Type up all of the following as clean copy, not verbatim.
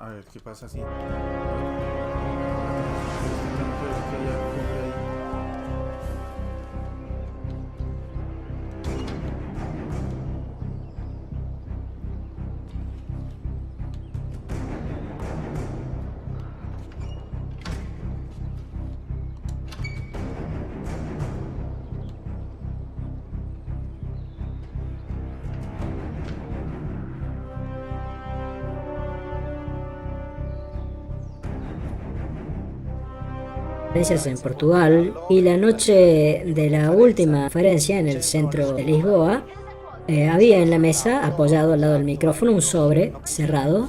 A ver qué pasa si. Conferencias en Portugal, y la noche de la última conferencia en el centro de Lisboa había en la mesa, apoyado al lado del micrófono, un sobre cerrado,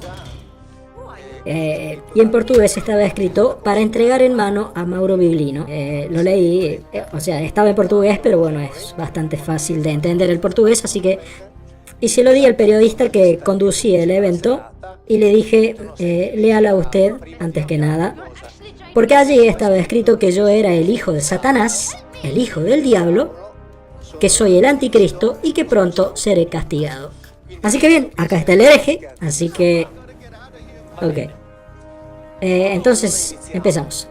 y en portugués estaba escrito para entregar en mano a Mauro Biglino. Lo leí, o sea, estaba en portugués, pero bueno, es bastante fácil de entender el portugués, así que y se lo di al periodista que conducía el evento y le dije, léala usted antes que nada, porque allí estaba escrito que yo era el hijo de Satanás, el hijo del diablo, que soy el anticristo y que pronto seré castigado. Así que bien, acá está el hereje, así que... Ok. Entonces, empezamos.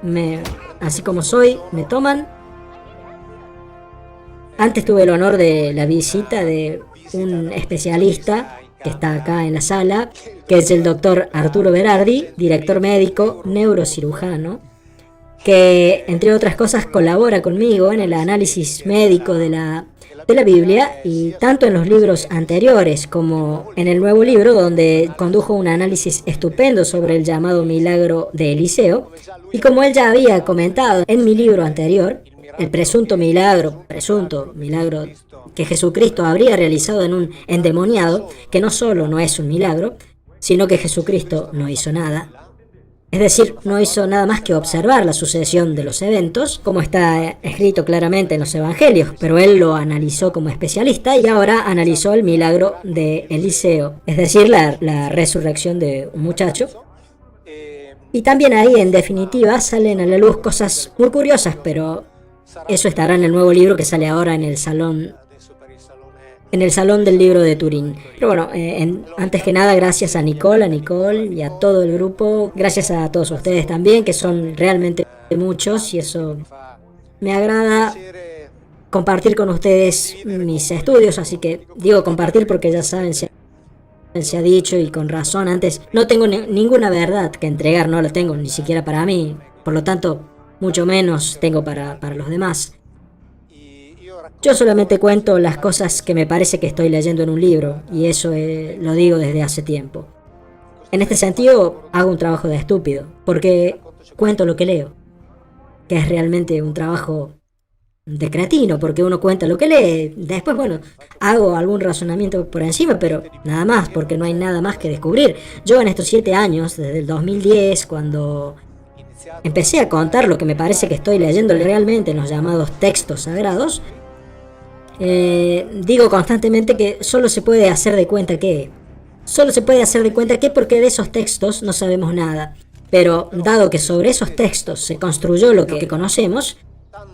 Así como soy, me toman. Antes tuve el honor de la visita de un especialista que está acá en la sala, que es el doctor Arturo Berardi, director médico, neurocirujano, que entre otras cosas colabora conmigo en el análisis médico de la Biblia, y tanto en los libros anteriores como en el nuevo libro, donde condujo un análisis estupendo sobre el llamado milagro de Eliseo, y como él ya había comentado en mi libro anterior, el presunto milagro que Jesucristo habría realizado en un endemoniado, que no solo no es un milagro, sino que Jesucristo no hizo nada. Es decir, no hizo nada más que observar la sucesión de los eventos, como está escrito claramente en los evangelios, pero él lo analizó como especialista y ahora analizó el milagro de Eliseo, es decir, la resurrección de un muchacho. Y también ahí, en definitiva, salen a la luz cosas muy curiosas, pero eso estará en el nuevo libro que sale ahora en el salón del libro de Turín. Pero bueno, antes que nada, gracias a Nicole y a todo el grupo. Gracias a todos ustedes también, que son realmente muchos, y eso me agrada compartir con ustedes mis estudios. Así que digo compartir porque ya saben, se ha dicho y con razón antes, no tengo ninguna verdad que entregar, no la tengo ni siquiera para mí. Por lo tanto, mucho menos tengo para los demás. Yo solamente cuento las cosas que me parece que estoy leyendo en un libro, y eso lo digo desde hace tiempo. En este sentido, hago un trabajo de estúpido, porque cuento lo que leo, que es realmente un trabajo de cretino, porque uno cuenta lo que lee. Después, bueno, hago algún razonamiento por encima, pero nada más, porque no hay nada más que descubrir. Yo en estos 7 años, desde el 2010, cuando empecé a contar lo que me parece que estoy leyendo realmente en los llamados textos sagrados, digo constantemente que solo se puede hacer de cuenta que porque de esos textos no sabemos nada, pero dado que sobre esos textos se construyó lo que conocemos,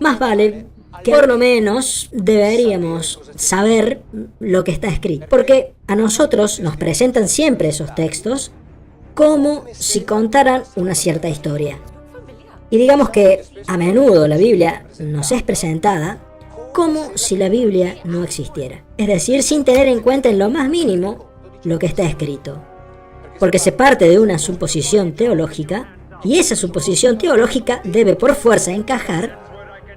más vale que por lo menos deberíamos saber lo que está escrito, porque a nosotros nos presentan siempre esos textos como si contaran una cierta historia, y digamos que a menudo la Biblia nos es presentada como si la Biblia no existiera, es decir, sin tener en cuenta en lo más mínimo lo que está escrito, porque se parte de una suposición teológica, y esa suposición teológica debe por fuerza encajar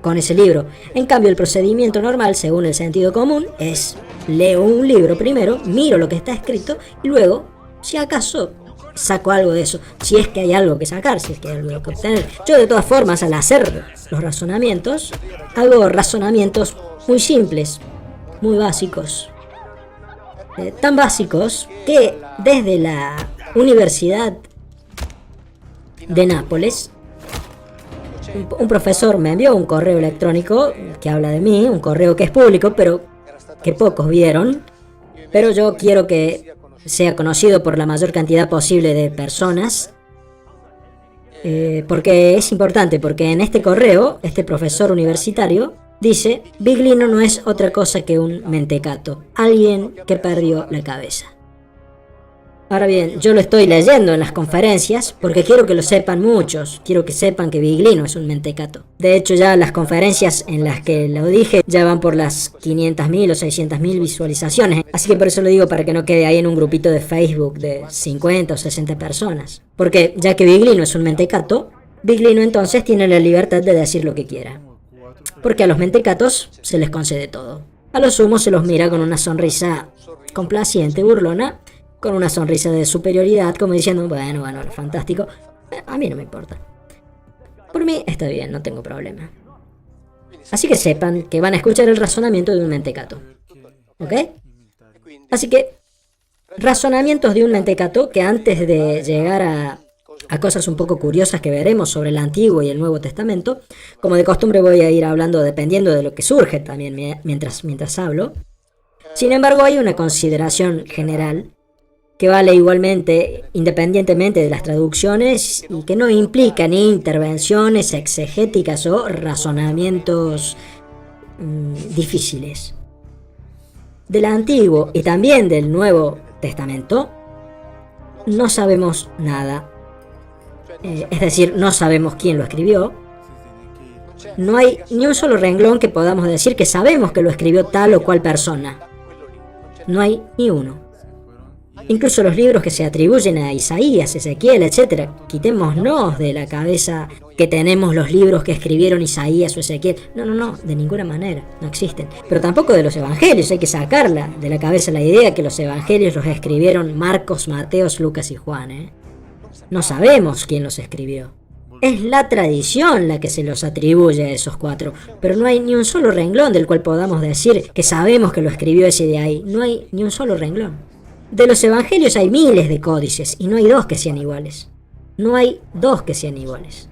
con ese libro. En cambio, el procedimiento normal, según el sentido común, es: leo un libro primero, miro lo que está escrito y luego, si acaso, saco algo de eso, si es que hay algo que sacar, si es que hay algo que obtener. Yo, de todas formas, al hacer los razonamientos, hago razonamientos muy simples, muy básicos, tan básicos que desde la Universidad de Nápoles, un profesor me envió un correo electrónico que habla de mí, un correo que es público, pero que pocos vieron, pero yo quiero que sea conocido por la mayor cantidad posible de personas, porque es importante, porque en este correo, este profesor universitario dice: Biglino no es otra cosa que un mentecato, alguien que perdió la cabeza. Ahora bien, yo lo estoy leyendo en las conferencias porque quiero que lo sepan muchos. Quiero que sepan que Biglino es un mentecato. De hecho, ya las conferencias en las que lo dije ya van por las 500.000 o 600.000 visualizaciones. Así que por eso lo digo, para que no quede ahí en un grupito de Facebook de 50 o 60 personas. Porque ya que Biglino es un mentecato, Biglino entonces tiene la libertad de decir lo que quiera. Porque a los mentecatos se les concede todo. A lo sumo se los mira con una sonrisa complaciente, burlona, con una sonrisa de superioridad, como diciendo, bueno, fantástico, a mí no me importa. Por mí está bien, no tengo problema. Así que sepan que van a escuchar el razonamiento de un mentecato. ¿Ok? Así que, razonamientos de un mentecato que antes de llegar a cosas un poco curiosas que veremos sobre el Antiguo y el Nuevo Testamento, como de costumbre voy a ir hablando dependiendo de lo que surge también mientras hablo. Sin embargo, hay una consideración general que vale igualmente, independientemente de las traducciones, y que no implica ni intervenciones exegéticas o razonamientos difíciles. Del Antiguo y también del Nuevo Testamento no sabemos nada. Es decir, no sabemos quién lo escribió. No hay ni un solo renglón que podamos decir que sabemos que lo escribió tal o cual persona. No hay ni uno. Incluso los libros que se atribuyen a Isaías, Ezequiel, etc. Quitémonos de la cabeza que tenemos los libros que escribieron Isaías o Ezequiel. No, de ninguna manera, no existen. Pero tampoco de los evangelios, hay que sacarla de la cabeza la idea que los evangelios los escribieron Marcos, Mateos, Lucas y Juan. No sabemos quién los escribió. Es la tradición la que se los atribuye a esos cuatro, pero no hay ni un solo renglón del cual podamos decir que sabemos que lo escribió ese de ahí. No hay ni un solo renglón. De los evangelios hay miles de códices y no hay dos que sean iguales. No hay dos que sean iguales.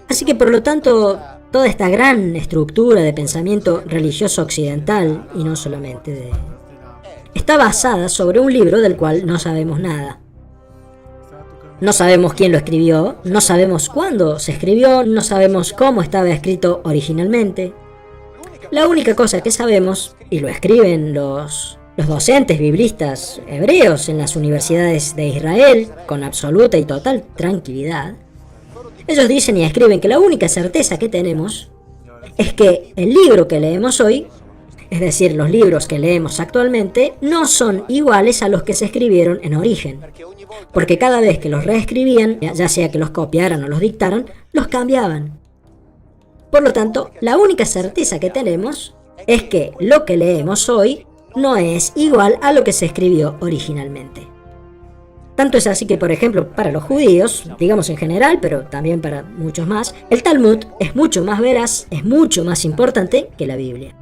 Así que por lo tanto, toda esta gran estructura de pensamiento religioso occidental, y no solamente está basada sobre un libro del cual no sabemos nada. No sabemos quién lo escribió, no sabemos cuándo se escribió, no sabemos cómo estaba escrito originalmente. La única cosa que sabemos, y lo escriben los docentes biblistas hebreos en las universidades de Israel, con absoluta y total tranquilidad, ellos dicen y escriben que la única certeza que tenemos es que el libro que leemos hoy, es decir, los libros que leemos actualmente, no son iguales a los que se escribieron en origen, porque cada vez que los reescribían, ya sea que los copiaran o los dictaran, los cambiaban. Por lo tanto, la única certeza que tenemos es que lo que leemos hoy no es igual a lo que se escribió originalmente. Tanto es así que, por ejemplo, para los judíos, digamos en general, pero también para muchos más, el Talmud es mucho más veraz, es mucho más importante que la Biblia.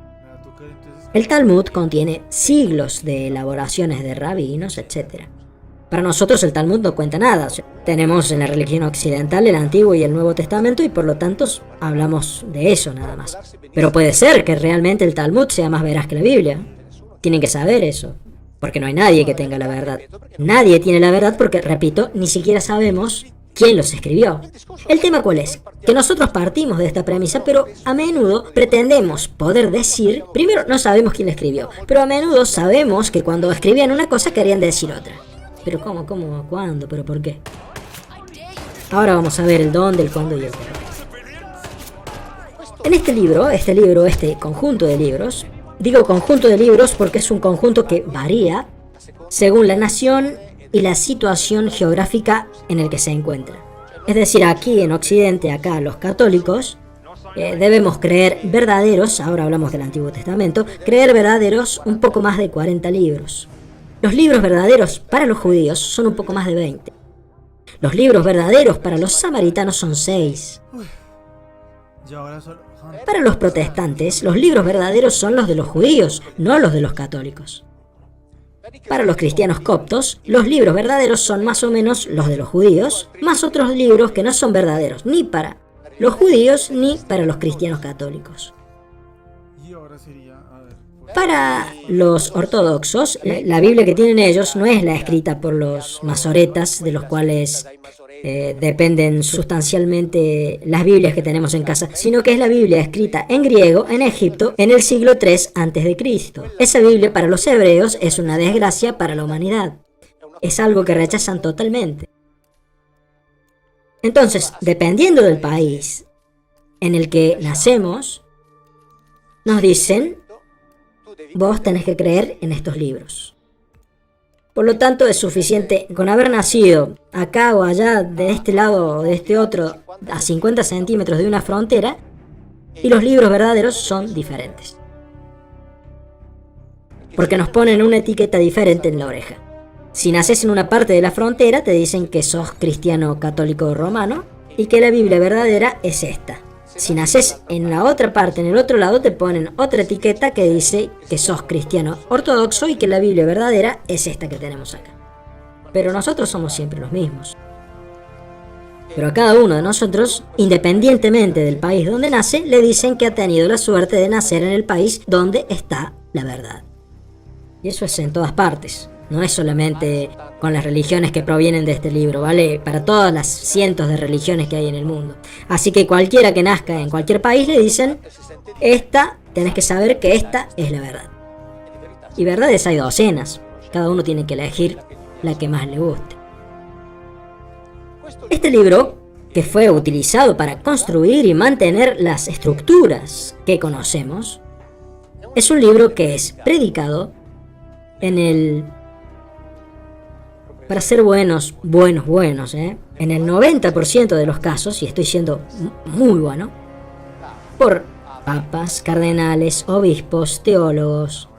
El Talmud contiene siglos de elaboraciones de rabinos, etc. Para nosotros el Talmud no cuenta nada. Tenemos en la religión occidental el Antiguo y el Nuevo Testamento y por lo tanto hablamos de eso nada más. Pero puede ser que realmente el Talmud sea más veraz que la Biblia. Tienen que saber eso, porque no hay nadie que tenga la verdad. Nadie tiene la verdad porque, repito, ni siquiera sabemos quién los escribió. ¿El tema cuál es? Que nosotros partimos de esta premisa, pero a menudo pretendemos poder decir, primero no sabemos quién la escribió, pero a menudo sabemos que cuando escribían una cosa querían decir otra. Pero ¿cómo, cuándo, pero por qué? Ahora vamos a ver el dónde, el cuándo y el cómo. En este conjunto de libros, digo conjunto de libros porque es un conjunto que varía según la nación y la situación geográfica en el que se encuentra. Es decir, aquí en Occidente, acá los católicos, debemos creer verdaderos, ahora hablamos del Antiguo Testamento, creer verdaderos un poco más de 40 libros. Los libros verdaderos para los judíos son un poco más de 20. Los libros verdaderos para los samaritanos son 6. Para los protestantes, los libros verdaderos son los de los judíos, no los de los católicos. Para los cristianos coptos, los libros verdaderos son más o menos los de los judíos, más otros libros que no son verdaderos ni para los judíos ni para los cristianos católicos. Para los ortodoxos, la Biblia que tienen ellos no es la escrita por los masoretas, de los cuales dependen sustancialmente las Biblias que tenemos en casa, sino que es la Biblia escrita en griego en Egipto en el siglo III a.C. Esa Biblia para los hebreos es una desgracia para la humanidad. es algo que rechazan totalmente. Entonces, dependiendo del país en el que nacemos, nos dicen, vos tenés que creer en estos libros. Por lo tanto, es suficiente con haber nacido acá o allá, de este lado o de este otro, a 50 centímetros de una frontera, y los libros verdaderos son diferentes. Porque nos ponen una etiqueta diferente en la oreja. Si naces en una parte de la frontera, te dicen que sos cristiano católico romano y que la Biblia verdadera es esta. Si naces en la otra parte, en el otro lado, te ponen otra etiqueta que dice que sos cristiano ortodoxo y que la Biblia verdadera es esta que tenemos acá. Pero nosotros somos siempre los mismos. Pero a cada uno de nosotros, independientemente del país donde nace, le dicen que ha tenido la suerte de nacer en el país donde está la verdad. Y eso es en todas partes. No es solamente con las religiones que provienen de este libro, ¿vale? Para todas las cientos de religiones que hay en el mundo. Así que cualquiera que nazca en cualquier país le dicen, tenés que saber que esta es la verdad. Y verdades hay docenas. Cada uno tiene que elegir la que más le guste. Este libro, que fue utilizado para construir y mantener las estructuras que conocemos, es un libro que es predicado para ser buenos, en el 90% de los casos, y estoy siendo muy bueno, por papas, cardenales, obispos, teólogos,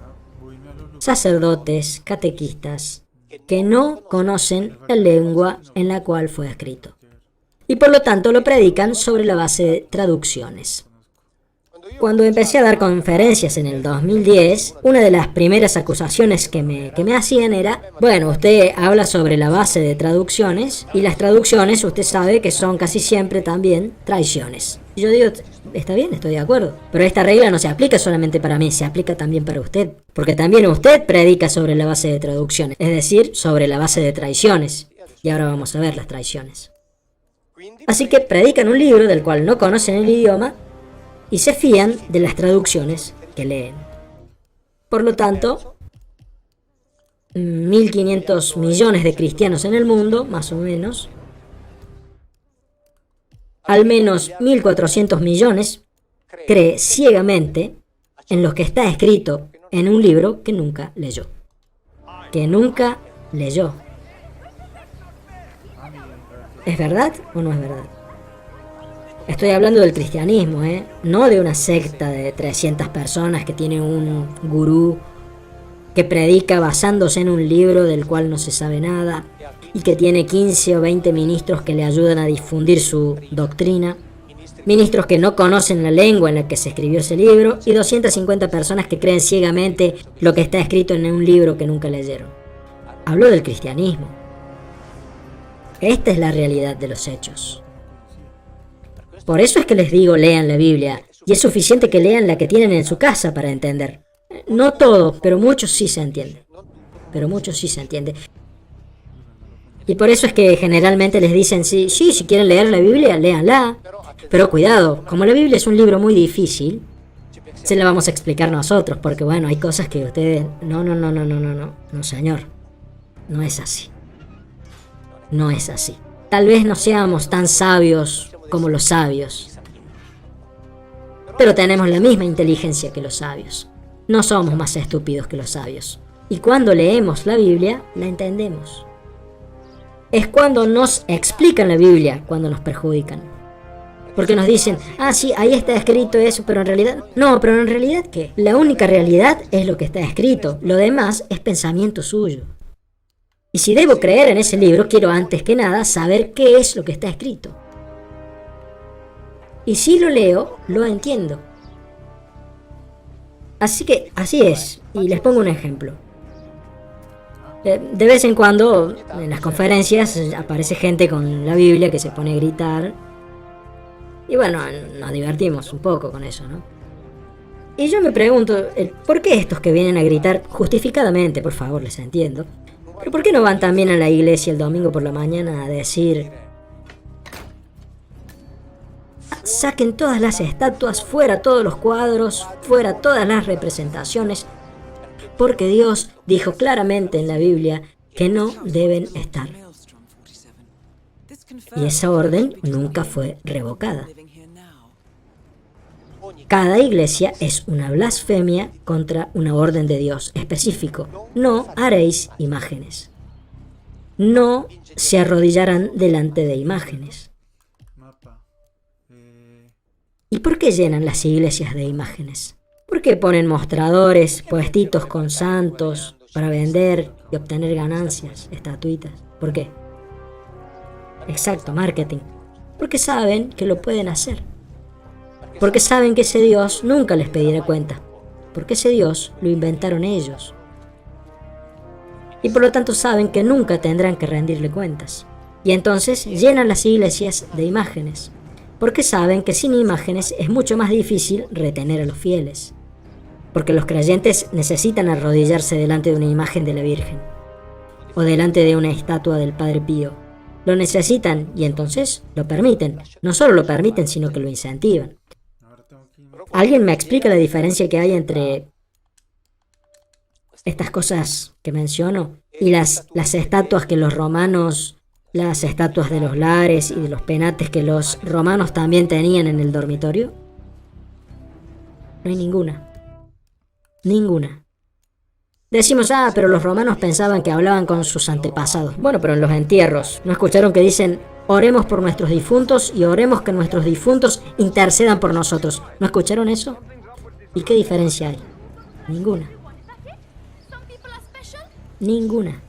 sacerdotes, catequistas, que no conocen la lengua en la cual fue escrito. Y por lo tanto lo predican sobre la base de traducciones. Cuando empecé a dar conferencias en el 2010, una de las primeras acusaciones que me hacían era, bueno, usted habla sobre la base de traducciones, y las traducciones usted sabe que son casi siempre también traiciones. Y yo digo, está bien, estoy de acuerdo, pero esta regla no se aplica solamente para mí, se aplica también para usted, porque también usted predica sobre la base de traducciones, es decir, sobre la base de traiciones. Y ahora vamos a ver las traiciones. Así que predican un libro del cual no conocen el idioma, y se fían de las traducciones que leen. Por lo tanto, 1.500 millones de cristianos en el mundo, más o menos, al menos 1.400 millones, cree ciegamente en lo que está escrito en un libro que nunca leyó. Que nunca leyó. ¿Es verdad o no es verdad? Estoy hablando del cristianismo, no de una secta de 300 personas que tiene un gurú que predica basándose en un libro del cual no se sabe nada y que tiene 15 o 20 ministros que le ayudan a difundir su doctrina, ministros que no conocen la lengua en la que se escribió ese libro y 250 personas que creen ciegamente lo que está escrito en un libro que nunca leyeron. Hablo del cristianismo. Esta es la realidad de los hechos. Por eso es que les digo, lean la Biblia, y es suficiente que lean la que tienen en su casa para entender. No todo, pero mucho sí se entiende. Y por eso es que generalmente les dicen, sí, si quieren leer la Biblia, léanla. Pero cuidado, como la Biblia es un libro muy difícil, se la vamos a explicar nosotros, porque bueno, hay cosas que ustedes... No, señor. No es así. No es así. Tal vez no seamos tan sabios como los sabios, pero tenemos la misma inteligencia que los sabios. No somos más estúpidos que los sabios. Y cuando leemos la Biblia, la entendemos. Es cuando nos explican la Biblia cuando nos perjudican. Porque nos dicen, sí, ahí está escrito eso, pero en realidad... No, pero en realidad, ¿qué? La única realidad es lo que está escrito. Lo demás es pensamiento suyo. Y si debo creer en ese libro, quiero antes que nada saber qué es lo que está escrito. Y si lo leo, lo entiendo. Así que, así es. Y les pongo un ejemplo. De vez en cuando, en las conferencias, aparece gente con la Biblia que se pone a gritar. Y bueno, nos divertimos un poco con eso, ¿no? Y yo me pregunto, ¿por qué estos que vienen a gritar, justificadamente, por favor, les entiendo, pero por qué no van también a la iglesia el domingo por la mañana a decir... Saquen todas las estatuas, fuera todos los cuadros, fuera todas las representaciones, porque Dios dijo claramente en la Biblia que no deben estar. Y esa orden nunca fue revocada. Cada iglesia es una blasfemia contra una orden de Dios específico. No haréis imágenes. No se arrodillarán delante de imágenes. ¿Y por qué llenan las iglesias de imágenes? ¿Por qué ponen mostradores, puestitos con santos para vender y obtener ganancias, estatuitas? ¿Por qué? Exacto, marketing. Porque saben que lo pueden hacer. Porque saben que ese Dios nunca les pedirá cuenta. Porque ese Dios lo inventaron ellos. Y por lo tanto saben que nunca tendrán que rendirle cuentas. Y entonces llenan las iglesias de imágenes. Porque saben que sin imágenes es mucho más difícil retener a los fieles. Porque los creyentes necesitan arrodillarse delante de una imagen de la Virgen. O delante de una estatua del Padre Pío. Lo necesitan y entonces lo permiten. No solo lo permiten, sino que lo incentivan. ¿Alguien me explica la diferencia que hay entre estas cosas que menciono y las estatuas que los romanos, las estatuas de los lares y de los penates que los romanos también tenían en el dormitorio? No hay ninguna. Ninguna. Decimos, pero los romanos pensaban que hablaban con sus antepasados. Bueno, pero en los entierros, ¿no escucharon que dicen, oremos por nuestros difuntos y oremos que nuestros difuntos intercedan por nosotros? ¿No escucharon eso? ¿Y qué diferencia hay? Ninguna. Ninguna.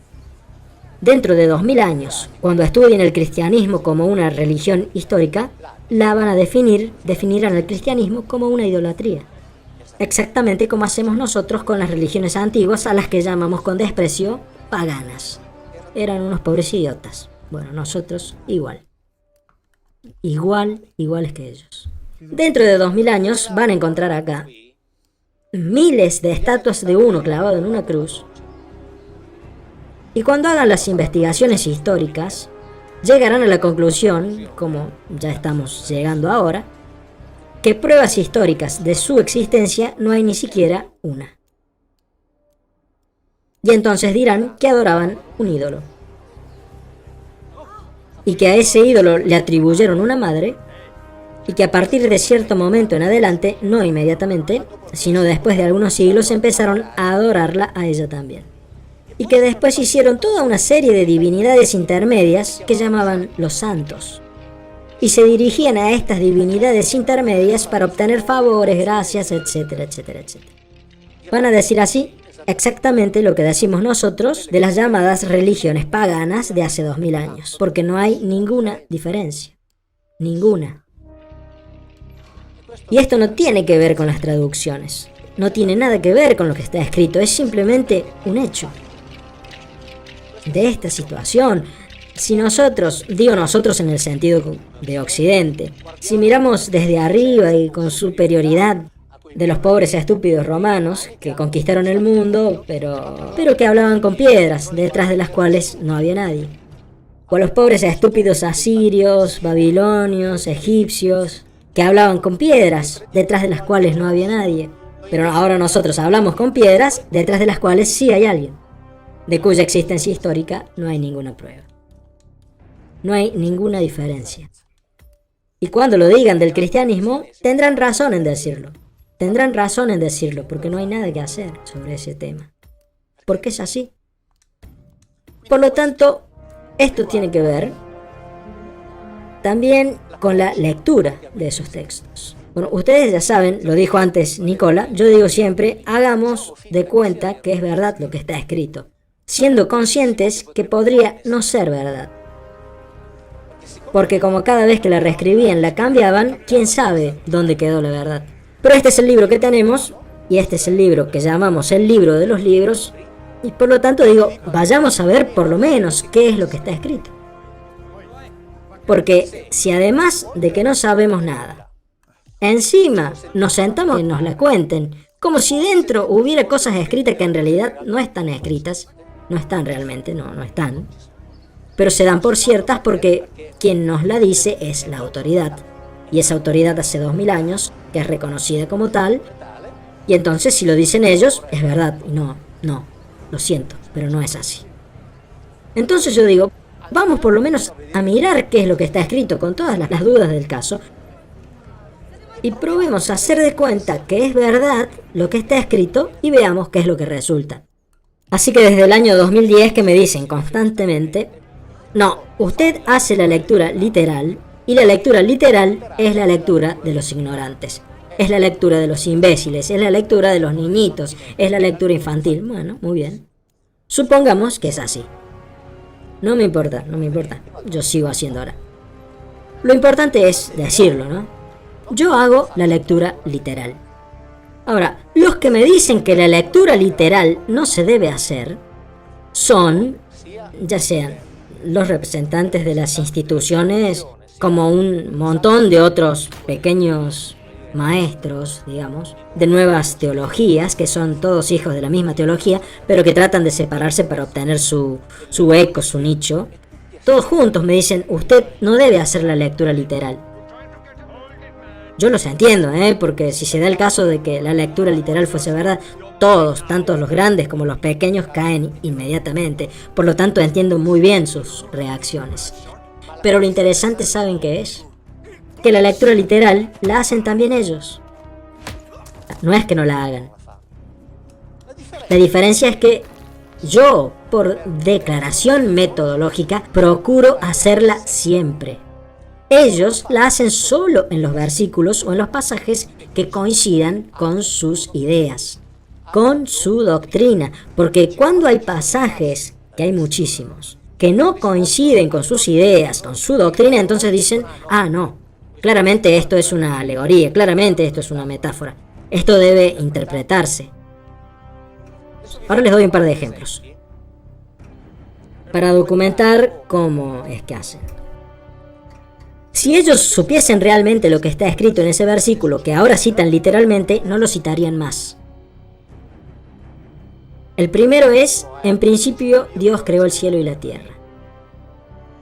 Dentro de 2000 años, cuando estudien el cristianismo como una religión histórica, la van a definirán el cristianismo como una idolatría. Exactamente como hacemos nosotros con las religiones antiguas a las que llamamos con desprecio paganas. Eran unos pobres idiotas. Bueno, nosotros igual. Iguales que ellos. Dentro de 2000 años van a encontrar acá miles de estatuas de uno clavado en una cruz. Y cuando hagan las investigaciones históricas, llegarán a la conclusión, como ya estamos llegando ahora, que pruebas históricas de su existencia no hay ni siquiera una. Y entonces dirán que adoraban un ídolo. Y que a ese ídolo le atribuyeron una madre, y que a partir de cierto momento en adelante, no inmediatamente, sino después de algunos siglos, empezaron a adorarla a ella también. Y que después hicieron toda una serie de divinidades intermedias que llamaban los santos. Y se dirigían a estas divinidades intermedias para obtener favores, gracias, etcétera, etcétera, etcétera. Van a decir así exactamente lo que decimos nosotros de las llamadas religiones paganas de hace 2000 años, porque no hay ninguna diferencia. Ninguna. Y esto no tiene que ver con las traducciones. No tiene nada que ver con lo que está escrito. Es simplemente un hecho de esta situación. Si nosotros, digo nosotros en el sentido de Occidente, si miramos desde arriba y con superioridad de los pobres estúpidos romanos que conquistaron el mundo, pero que hablaban con piedras, detrás de las cuales no había nadie. O a los pobres estúpidos asirios, babilonios, egipcios, que hablaban con piedras, detrás de las cuales no había nadie. Pero ahora nosotros hablamos con piedras, detrás de las cuales sí hay alguien, de cuya existencia histórica no hay ninguna prueba. No hay ninguna diferencia. Y cuando lo digan del cristianismo, tendrán razón en decirlo. Tendrán razón en decirlo, porque no hay nada que hacer sobre ese tema. Porque es así. Por lo tanto, esto tiene que ver también con la lectura de esos textos. Bueno, ustedes ya saben, lo dijo antes Nicola, yo digo siempre, hagamos de cuenta que es verdad lo que está escrito, siendo conscientes que podría no ser verdad. Porque como cada vez que la reescribían la cambiaban, quién sabe dónde quedó la verdad. Pero este es el libro que tenemos, y este es el libro que llamamos el libro de los libros, y por lo tanto digo, vayamos a ver por lo menos qué es lo que está escrito. Porque si además de que no sabemos nada, encima nos sentamos y nos la cuenten, como si dentro hubiera cosas escritas que en realidad no están escritas, no están realmente, no están, pero se dan por ciertas porque quien nos la dice es la autoridad. Y esa autoridad hace 2000 años, que es reconocida como tal, y entonces si lo dicen ellos, es verdad. No, lo siento, pero no es así. Entonces yo digo, vamos por lo menos a mirar qué es lo que está escrito con todas las dudas del caso y probemos a hacer de cuenta que es verdad lo que está escrito y veamos qué es lo que resulta. Así que desde el año 2010 que me dicen constantemente, no, usted hace la lectura literal y la lectura literal es la lectura de los ignorantes. Es la lectura de los imbéciles, es la lectura de los niñitos, es la lectura infantil. Bueno, muy bien. Supongamos que es así. No me importa. Yo sigo haciendo ahora. Lo importante es decirlo, ¿no? Yo hago la lectura literal. Ahora, los que me dicen que la lectura literal no se debe hacer son, ya sean los representantes de las instituciones como un montón de otros pequeños maestros, digamos, de nuevas teologías, que son todos hijos de la misma teología, pero que tratan de separarse para obtener su eco, su nicho. Todos juntos me dicen, usted no debe hacer la lectura literal. Yo los entiendo, porque si se da el caso de que la lectura literal fuese verdad, todos, tanto los grandes como los pequeños, caen inmediatamente. Por lo tanto, entiendo muy bien sus reacciones. Pero lo interesante, ¿saben qué es? Que la lectura literal la hacen también ellos. No es que no la hagan. La diferencia es que yo, por declaración metodológica, procuro hacerla siempre. Ellos la hacen solo en los versículos o en los pasajes que coincidan con sus ideas, con su doctrina. Porque cuando hay pasajes, que hay muchísimos, que no coinciden con sus ideas, con su doctrina, entonces dicen, no. Claramente esto es una alegoría, claramente esto es una metáfora. Esto debe interpretarse. Ahora les doy un par de ejemplos para documentar cómo es que hacen. Si ellos supiesen realmente lo que está escrito en ese versículo, que ahora citan literalmente, no lo citarían más. El primero es, en principio Dios creó el cielo y la tierra.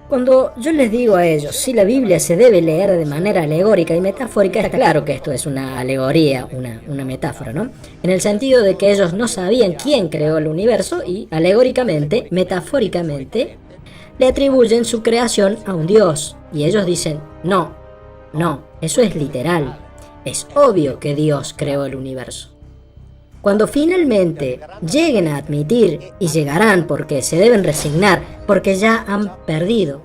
Cuando yo les digo a ellos, si la Biblia se debe leer de manera alegórica y metafórica, está claro que esto es una alegoría, una metáfora, ¿no? En el sentido de que ellos no sabían quién creó el universo y, alegóricamente, metafóricamente, le atribuyen su creación a un Dios. Y ellos dicen, no, eso es literal. Es obvio que Dios creó el universo. Cuando finalmente lleguen a admitir, y llegarán porque se deben resignar, porque ya han perdido,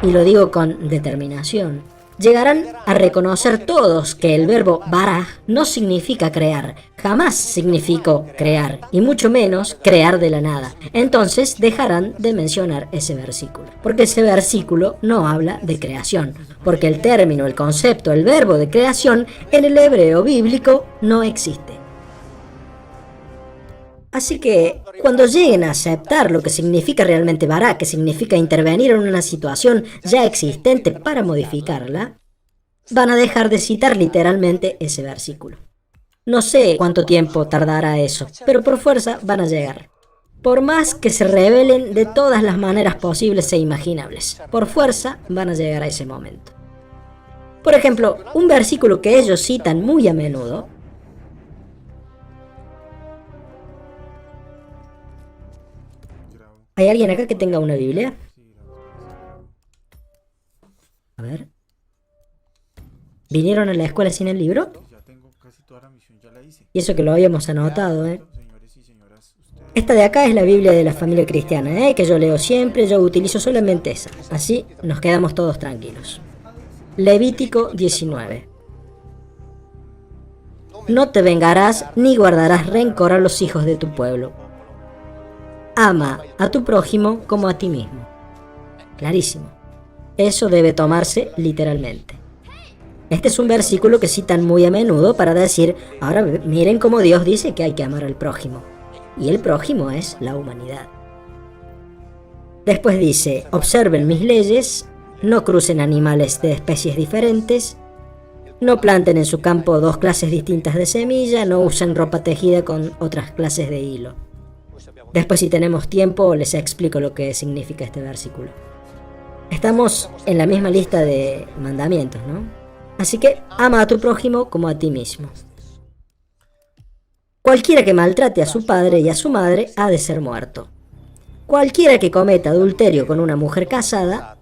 y lo digo con determinación, llegarán a reconocer todos que el verbo bara no significa crear, jamás significó crear, y mucho menos crear de la nada. Entonces dejarán de mencionar ese versículo, porque ese versículo no habla de creación, porque el término, el concepto, el verbo de creación en el hebreo bíblico no existe. Así que, cuando lleguen a aceptar lo que significa realmente bara, que significa intervenir en una situación ya existente para modificarla, van a dejar de citar literalmente ese versículo. No sé cuánto tiempo tardará eso, pero por fuerza van a llegar. Por más que se rebelen de todas las maneras posibles e imaginables, por fuerza van a llegar a ese momento. Por ejemplo, un versículo que ellos citan muy a menudo, ¿hay alguien acá que tenga una Biblia? A ver. ¿Vinieron a la escuela sin el libro? Y eso que lo habíamos anotado, Esta de acá es la Biblia de la familia cristiana, que yo leo siempre, yo utilizo solamente esa. Así nos quedamos todos tranquilos. Levítico 19. No te vengarás ni guardarás rencor a los hijos de tu pueblo. Ama a tu prójimo como a ti mismo. Clarísimo. Eso debe tomarse literalmente. Este es un versículo que citan muy a menudo para decir, ahora miren cómo Dios dice que hay que amar al prójimo. Y el prójimo es la humanidad. Después dice, observen mis leyes, no crucen animales de especies diferentes, no planten en su campo 2 clases distintas de semilla, no usen ropa tejida con otras clases de hilo. Después, si tenemos tiempo, les explico lo que significa este versículo. Estamos en la misma lista de mandamientos, ¿no? Así que, ama a tu prójimo como a ti mismo. Cualquiera que maltrate a su padre y a su madre ha de ser muerto. cualquiera que cometa adulterio con una mujer casada,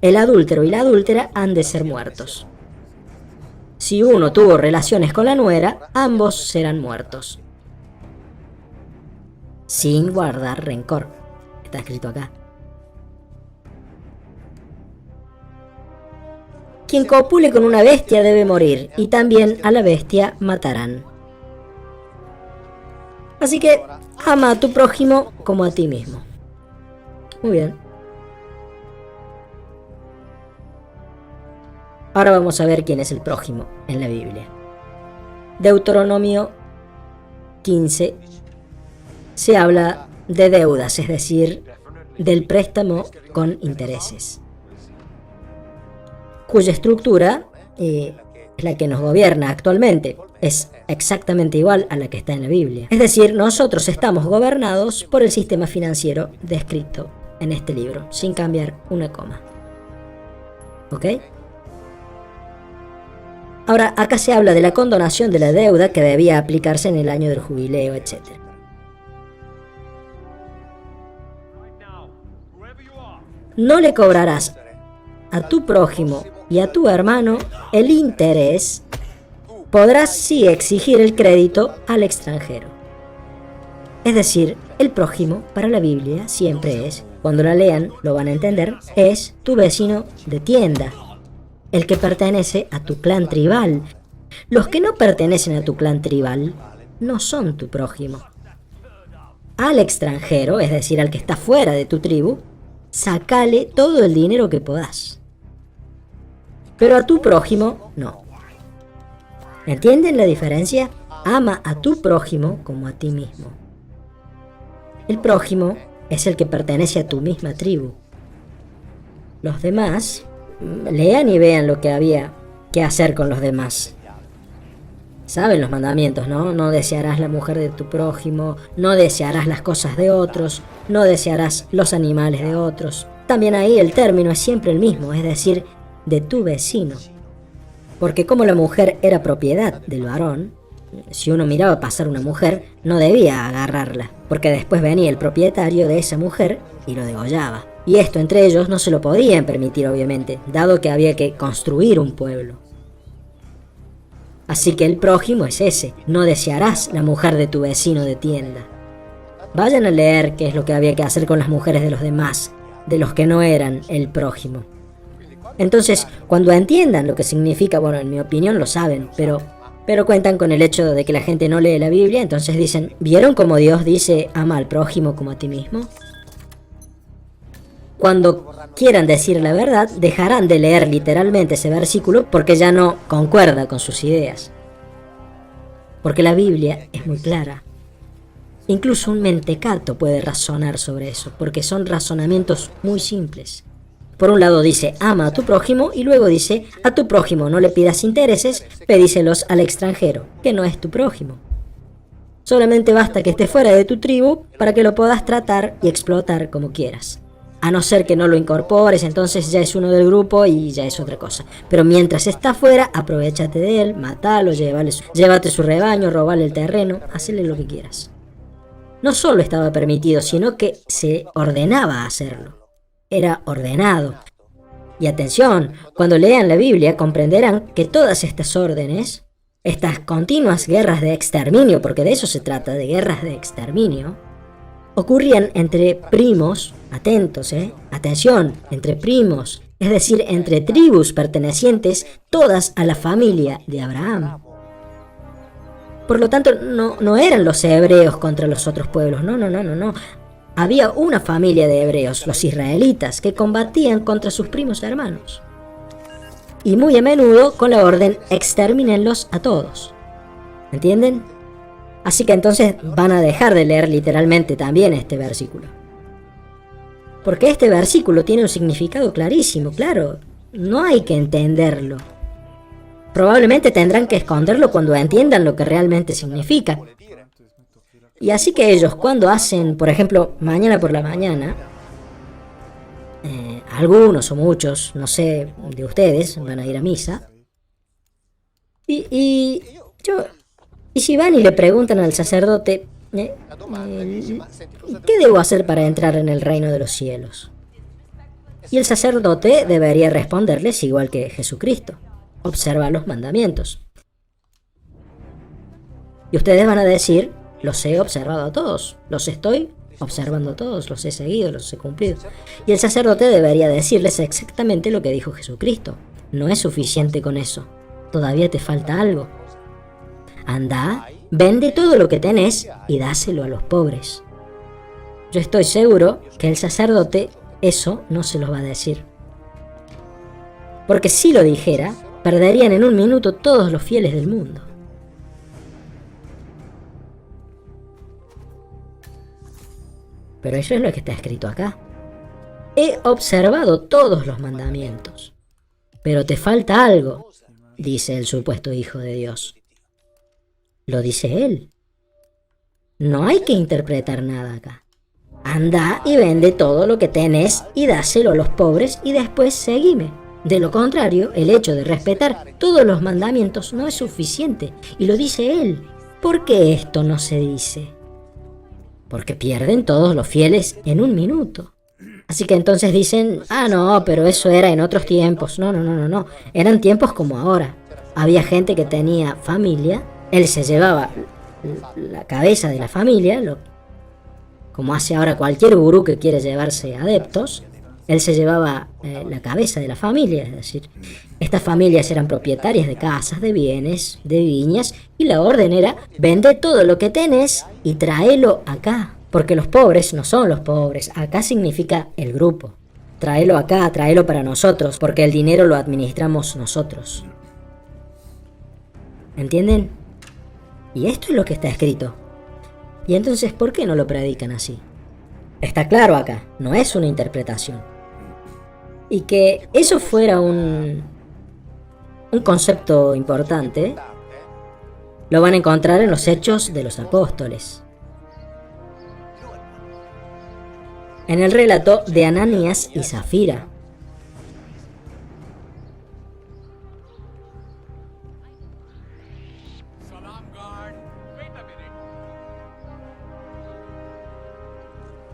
el adúltero y la adúltera han de ser muertos. Si uno tuvo relaciones con la nuera, ambos serán muertos. Sin guardar rencor. Está escrito acá. Quien copule con una bestia debe morir, y también a la bestia matarán. Así que ama a tu prójimo como a ti mismo. Muy bien. Ahora vamos a ver quién es el prójimo en la Biblia. Deuteronomio 15 se habla de deudas, es decir, del préstamo con intereses, cuya estructura es la que nos gobierna actualmente. Es exactamente igual a la que está en la Biblia. Es decir, nosotros estamos gobernados por el sistema financiero descrito en este libro, sin cambiar una coma. ¿Ok? Ahora, acá se habla de la condonación de la deuda que debía aplicarse en el año del jubileo, etc. No le cobrarás a tu prójimo y a tu hermano el interés. Podrás sí exigir el crédito al extranjero. Es decir, el prójimo para la Biblia siempre es, cuando la lean lo van a entender, es tu vecino de tienda, el que pertenece a tu clan tribal. Los que no pertenecen a tu clan tribal no son tu prójimo. Al extranjero, es decir, al que está fuera de tu tribu, sacale todo el dinero que podás. Pero a tu prójimo, no. ¿Entienden la diferencia? Ama a tu prójimo como a ti mismo. El prójimo es el que pertenece a tu misma tribu. Los demás, lean y vean lo que había que hacer con los demás. Saben los mandamientos, ¿no? No desearás la mujer de tu prójimo, no desearás las cosas de otros, no desearás los animales de otros. También ahí el término es siempre el mismo, es decir, de tu vecino. Porque como la mujer era propiedad del varón, si uno miraba pasar una mujer, no debía agarrarla, porque después venía el propietario de esa mujer y lo degollaba. Y esto entre ellos no se lo podían permitir, obviamente, dado que había que construir un pueblo. Así que el prójimo es ese, no desearás la mujer de tu vecino de tienda. Vayan a leer qué es lo que había que hacer con las mujeres de los demás, de los que no eran el prójimo. Entonces, cuando entiendan lo que significa, bueno, en mi opinión lo saben, pero cuentan con el hecho de que la gente no lee la Biblia, entonces dicen, ¿vieron cómo Dios dice ama al prójimo como a ti mismo? Cuando quieran decir la verdad, dejarán de leer literalmente ese versículo porque ya no concuerda con sus ideas. Porque la Biblia es muy clara. Incluso un mentecato puede razonar sobre eso, porque son razonamientos muy simples. Por un lado dice, ama a tu prójimo, y luego dice, a tu prójimo no le pidas intereses, pedíselos al extranjero, que no es tu prójimo. Solamente basta que esté fuera de tu tribu para que lo puedas tratar y explotar como quieras. A no ser que no lo incorpores, entonces ya es uno del grupo y ya es otra cosa. Pero mientras está fuera, aprovechate de él, matalo, llévate su rebaño, robale el terreno, hacele lo que quieras. No solo estaba permitido, sino que se ordenaba hacerlo. Era ordenado. Y atención, cuando lean la Biblia comprenderán que todas estas órdenes, estas continuas guerras de exterminio, porque de eso se trata, de guerras de exterminio, ocurrían entre primos, atentos, atención, entre primos, es decir, entre tribus pertenecientes todas a la familia de Abraham. Por lo tanto, no eran los hebreos contra los otros pueblos, no. Había una familia de hebreos, los israelitas, que combatían contra sus primos hermanos. Y muy a menudo con la orden, extermínenlos a todos. ¿Entienden? Así que entonces van a dejar de leer literalmente también este versículo. Porque este versículo tiene un significado clarísimo, claro. No hay que entenderlo. Probablemente tendrán que esconderlo cuando entiendan lo que realmente significa. Y así que ellos cuando hacen, por ejemplo, mañana por la mañana, algunos o muchos, no sé, de ustedes, van a ir a misa. Y si van y le preguntan al sacerdote, ¿Qué debo hacer para entrar en el reino de los cielos? Y el sacerdote debería responderles igual que Jesucristo: observa los mandamientos. Y ustedes van a decir: los he observado a todos, los estoy observando a todos, los he seguido, los he cumplido. Y el sacerdote debería decirles exactamente lo que dijo Jesucristo: no es suficiente con eso, todavía te falta algo. Anda, vende todo lo que tenés y dáselo a los pobres. Yo estoy seguro que el sacerdote eso no se los va a decir. Porque si lo dijera, perderían en un minuto todos los fieles del mundo. Pero eso es lo que está escrito acá. He observado todos los mandamientos. Pero te falta algo, dice el supuesto Hijo de Dios. Lo dice él. No hay que interpretar nada acá. Anda y vende todo lo que tenés y dáselo a los pobres y después seguime. De lo contrario, el hecho de respetar todos los mandamientos no es suficiente. Y lo dice él. ¿Por qué esto no se dice? Porque pierden todos los fieles en un minuto. Así que entonces dicen: no, pero eso era en otros tiempos. No. Eran tiempos como ahora. Había gente que tenía familia. Él se llevaba la cabeza de la familia, como hace ahora cualquier gurú que quiere llevarse adeptos. Él se llevaba la cabeza de la familia, es decir, estas familias eran propietarias de casas, de bienes, de viñas, y la orden era: vende todo lo que tenés y tráelo acá. Porque los pobres no son los pobres, acá significa el grupo. Tráelo acá, tráelo para nosotros, porque el dinero lo administramos nosotros. ¿Entienden? Y esto es lo que está escrito. Y entonces, ¿por qué no lo predican así? Está claro acá, no es una interpretación. Y que eso fuera un concepto importante, lo van a encontrar en los Hechos de los Apóstoles. En el relato de Ananías y Zafira.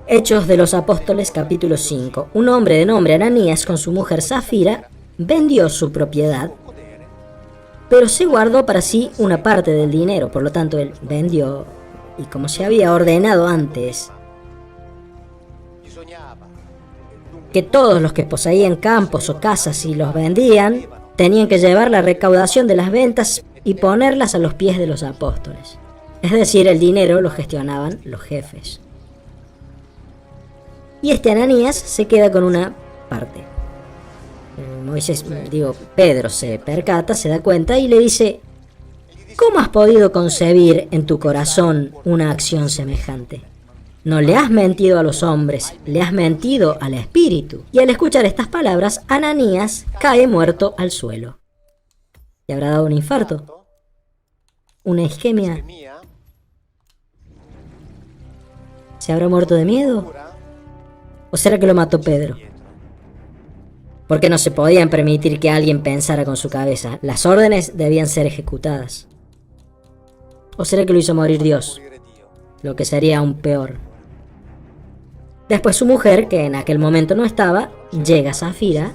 Hechos de los Apóstoles, capítulo 5. Un hombre de nombre Ananías con su mujer Zafira vendió su propiedad, pero se guardó para sí una parte del dinero. Por lo tanto, él vendió, y como se había ordenado antes, que todos los que poseían campos o casas y los vendían, tenían que llevar la recaudación de las ventas y ponerlas a los pies de los apóstoles. Es decir, el dinero lo gestionaban los jefes. Y este Ananías se queda con una parte. Pedro se percata, se da cuenta y le dice: ¿cómo has podido concebir en tu corazón una acción semejante? No le has mentido a los hombres, le has mentido al Espíritu. Y al escuchar estas palabras, Ananías cae muerto al suelo. ¿Le habrá dado un infarto? ¿Una isquemia? ¿Se habrá muerto de miedo? ¿O será que lo mató Pedro? Porque no se podían permitir que alguien pensara con su cabeza. Las órdenes debían ser ejecutadas. ¿O será que lo hizo morir Dios? Lo que sería aún peor. Después su mujer, que en aquel momento no estaba, llega a Zafira.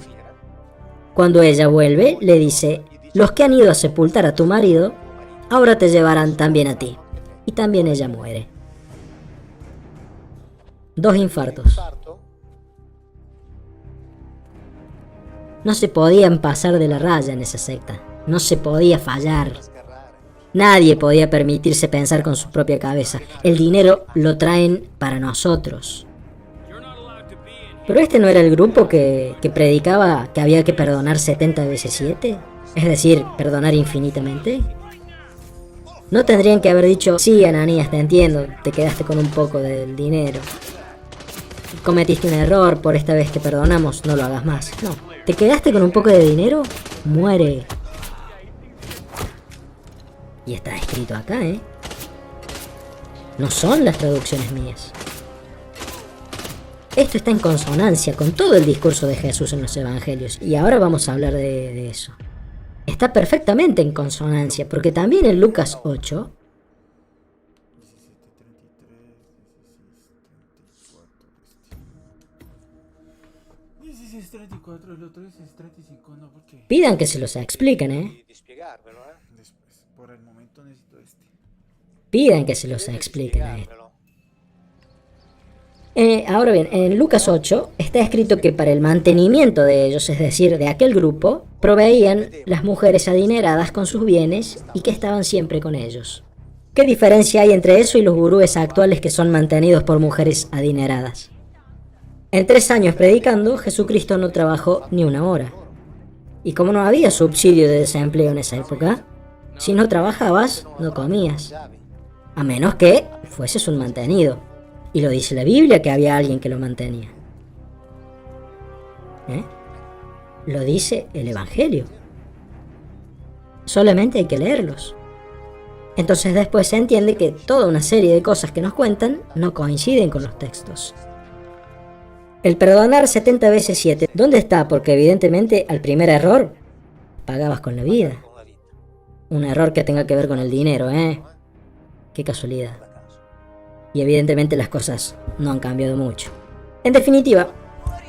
Cuando ella vuelve, le dice: los que han ido a sepultar a tu marido, ahora te llevarán también a ti. Y también ella muere. 2 infartos. No se podían pasar de la raya en esa secta. No se podía fallar. Nadie podía permitirse pensar con su propia cabeza. El dinero lo traen para nosotros. ¿Pero este no era el grupo que predicaba que había que perdonar 70 veces 7? Es decir, perdonar infinitamente. ¿No tendrían que haber dicho: sí, Ananías, te entiendo, te quedaste con un poco del dinero, cometiste un error, por esta vez que perdonamos, no lo hagas más? No. ¿Te quedaste con un poco de dinero? Muere. Y está escrito acá, ¿eh? No son las traducciones mías. Esto está en consonancia con todo el discurso de Jesús en los evangelios. Y ahora vamos a hablar de eso. Está perfectamente en consonancia, porque también en Lucas 8, 34, el otro es 35, no, porque Pidan que se los expliquen, ¿eh? después, por el momento necesito este. Pidan que se los expliquen a esto. Ahora bien, en Lucas 8 está escrito que para el mantenimiento de ellos, es decir, de aquel grupo, proveían las mujeres adineradas con sus bienes y que estaban siempre con ellos. ¿Qué diferencia hay entre eso y los gurúes actuales que son mantenidos por mujeres adineradas? En 3 años predicando, Jesucristo no trabajó ni una hora. Y como no había subsidio de desempleo en esa época, si no trabajabas, no comías. A menos que fueses un mantenido. Y lo dice la Biblia que había alguien que lo mantenía. Lo dice el Evangelio. Solamente hay que leerlos. Entonces después se entiende que toda una serie de cosas que nos cuentan no coinciden con los textos. El perdonar 70 veces 7, ¿dónde está? Porque evidentemente al primer error pagabas con la vida. Un error que tenga que ver con el dinero, Qué casualidad. Y evidentemente las cosas no han cambiado mucho. En definitiva,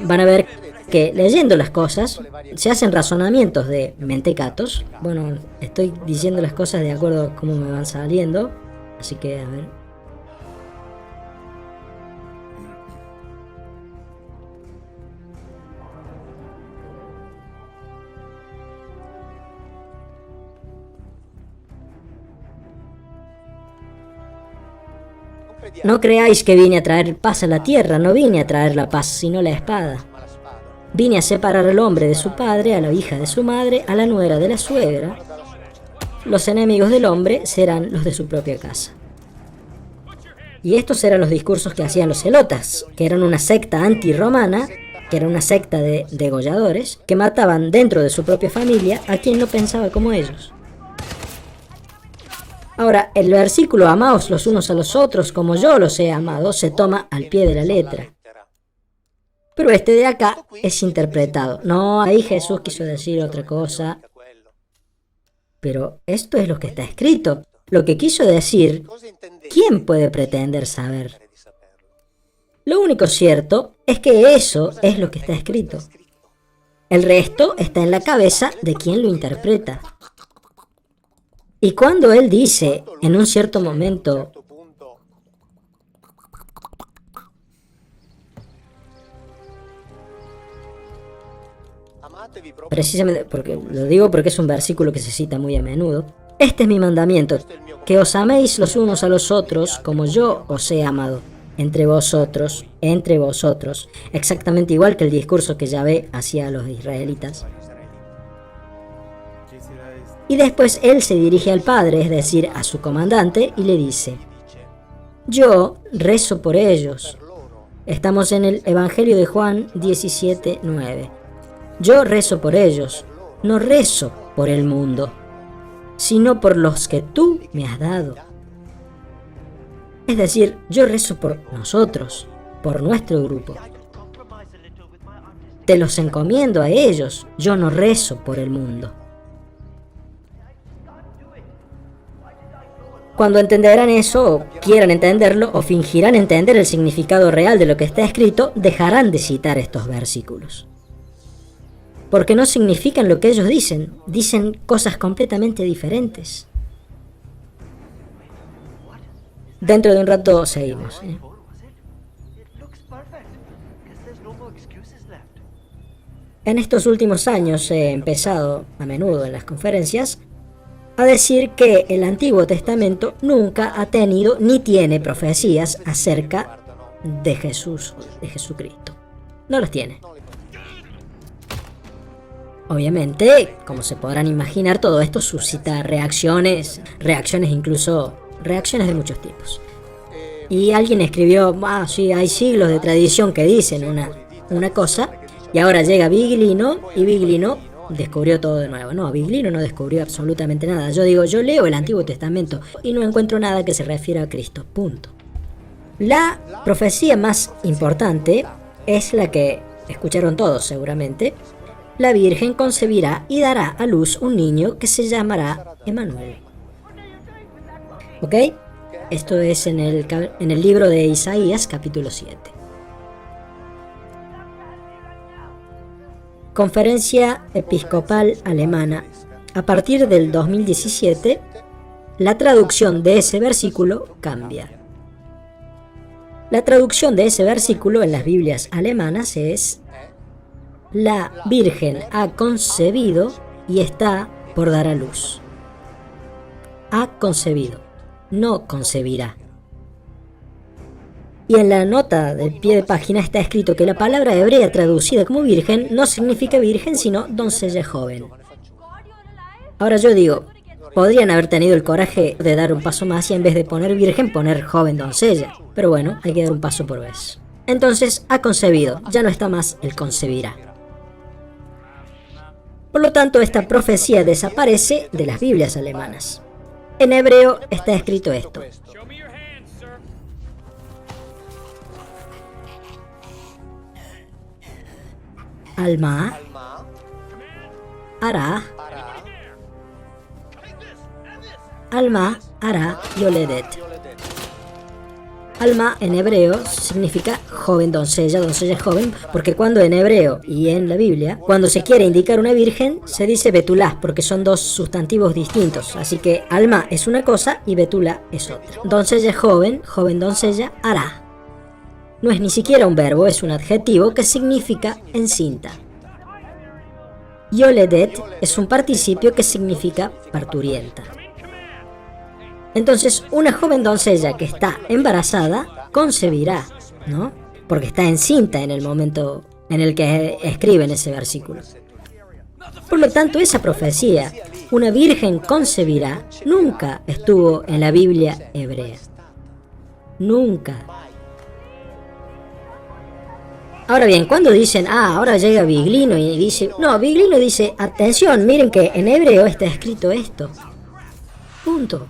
van a ver que leyendo las cosas se hacen razonamientos de mentecatos. Bueno, estoy diciendo las cosas de acuerdo a cómo me van saliendo. Así que, a ver. No creáis que vine a traer paz a la tierra, no vine a traer la paz, sino la espada. Vine a separar al hombre de su padre, a la hija de su madre, a la nuera de la suegra. Los enemigos del hombre serán los de su propia casa. Y estos eran los discursos que hacían los celotas, que eran una secta antirromana, que era una secta de degolladores, que mataban dentro de su propia familia a quien no pensaba como ellos. Ahora, el versículo amaos los unos a los otros como yo los he amado se toma al pie de la letra. Pero este de acá es interpretado. No, ahí Jesús quiso decir otra cosa. Pero esto es lo que está escrito. Lo que quiso decir, ¿quién puede pretender saber? Lo único cierto es que eso es lo que está escrito. El resto está en la cabeza de quien lo interpreta. Y cuando él dice, en un cierto momento, precisamente porque lo digo porque es un versículo que se cita muy a menudo, este es mi mandamiento, que os améis los unos a los otros como yo os he amado, entre vosotros, exactamente igual que el discurso que Yahvé hacía a los israelitas. Y después él se dirige al Padre, es decir, a su comandante, y le dice, yo rezo por ellos. Estamos en el Evangelio de Juan 17:9. Yo rezo por ellos, no rezo por el mundo, sino por los que tú me has dado. Es decir, yo rezo por nosotros, por nuestro grupo. Te los encomiendo a ellos, yo no rezo por el mundo. Cuando entenderán eso, o quieran entenderlo, o fingirán entender el significado real de lo que está escrito, dejarán de citar estos versículos. Porque no significan lo que ellos dicen cosas completamente diferentes. Dentro de un rato seguimos. En estos últimos años he empezado, a menudo en las conferencias, a decir que el Antiguo Testamento nunca ha tenido ni tiene profecías acerca de Jesús, de Jesucristo. No las tiene. Obviamente, como se podrán imaginar, todo esto suscita reacciones de muchos tipos. Y alguien escribió, sí, hay siglos de tradición que dicen una cosa, y ahora llega Viglino, y Viglino descubrió todo de nuevo. No, Viglino no descubrió absolutamente nada. Yo leo el Antiguo Testamento y no encuentro nada que se refiera a Cristo. Punto. La profecía más importante es la que escucharon todos seguramente. La Virgen concebirá y dará a luz un niño que se llamará Emmanuel. ¿Ok? Esto es en el libro de Isaías, capítulo 7. Conferencia Episcopal Alemana. A partir del 2017, la traducción de ese versículo cambia. La traducción de ese versículo en las Biblias alemanas es: la Virgen ha concebido y está por dar a luz. Ha concebido, no concebirá. Y en la nota del pie de página está escrito que la palabra hebrea traducida como virgen no significa virgen, sino doncella joven. Ahora yo digo, podrían haber tenido el coraje de dar un paso más y en vez de poner virgen, poner joven doncella. Pero bueno, hay que dar un paso por vez. Entonces, ha concebido, ya no está más el concebirá. Por lo tanto, esta profecía desaparece de las Biblias alemanas. En hebreo está escrito esto: Alma hará, Alma hará Yoledet. Alma en hebreo significa joven doncella, doncella joven, porque cuando en hebreo y en la Biblia, cuando se quiere indicar una virgen, se dice betulá, porque son dos sustantivos distintos. Así que alma es una cosa y betulá es otra. Doncella joven, joven doncella, hará. No es ni siquiera un verbo, es un adjetivo que significa encinta. Yoledet es un participio que significa parturienta. Entonces, una joven doncella que está embarazada concebirá, ¿no? Porque está encinta en el momento en el que escriben ese versículo. Por lo tanto, esa profecía, una virgen concebirá, nunca estuvo en la Biblia hebrea. Nunca. Ahora bien, cuando dicen, ahora llega Viglino y dice, no, Viglino dice, atención, miren que en hebreo está escrito esto. Punto.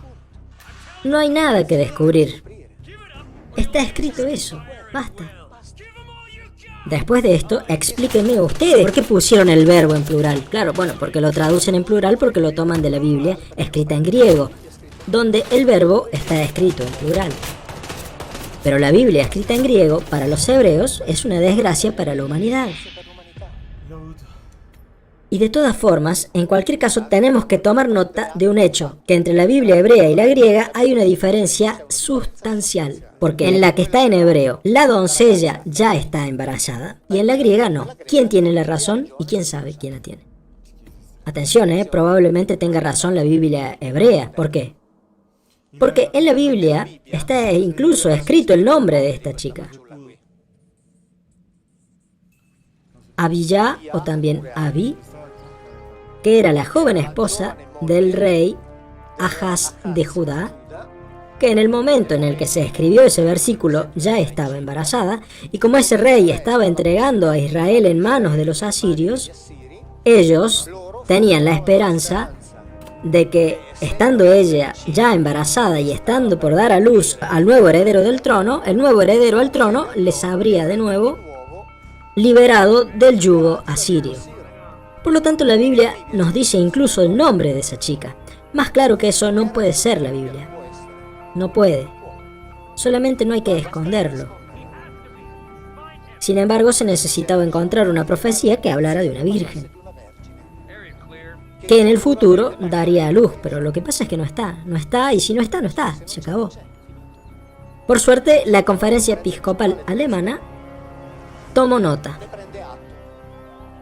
No hay nada que descubrir. Está escrito eso. Basta. Después de esto, explíquenme ustedes por qué pusieron el verbo en plural. Claro, bueno, porque lo traducen en plural porque lo toman de la Biblia escrita en griego, donde el verbo está escrito en plural. Pero la Biblia escrita en griego, para los hebreos, es una desgracia para la humanidad. Y de todas formas, en cualquier caso, tenemos que tomar nota de un hecho, que entre la Biblia hebrea y la griega hay una diferencia sustancial, porque en la que está en hebreo, la doncella ya está embarazada, y en la griega no. ¿Quién tiene la razón y quién sabe quién la tiene? Atención, probablemente tenga razón la Biblia hebrea. ¿Por qué? Porque en la Biblia está incluso escrito el nombre de esta chica. Abiyá, o también Abi, que era la joven esposa del rey Ahaz de Judá, que en el momento en el que se escribió ese versículo ya estaba embarazada, y como ese rey estaba entregando a Israel en manos de los asirios, ellos tenían la esperanza de que, estando ella ya embarazada y estando por dar a luz al nuevo heredero del trono, el nuevo heredero al trono les habría de nuevo liberado del yugo asirio. Por lo tanto, la Biblia nos dice incluso el nombre de esa chica. Más claro que eso no puede ser la Biblia. No puede. Solamente no hay que esconderlo. Sin embargo, se necesitaba encontrar una profecía que hablara de una virgen, que en el futuro daría a luz, pero lo que pasa es que no está, y si no está, no está, se acabó. Por suerte, la Conferencia Episcopal Alemana tomó nota.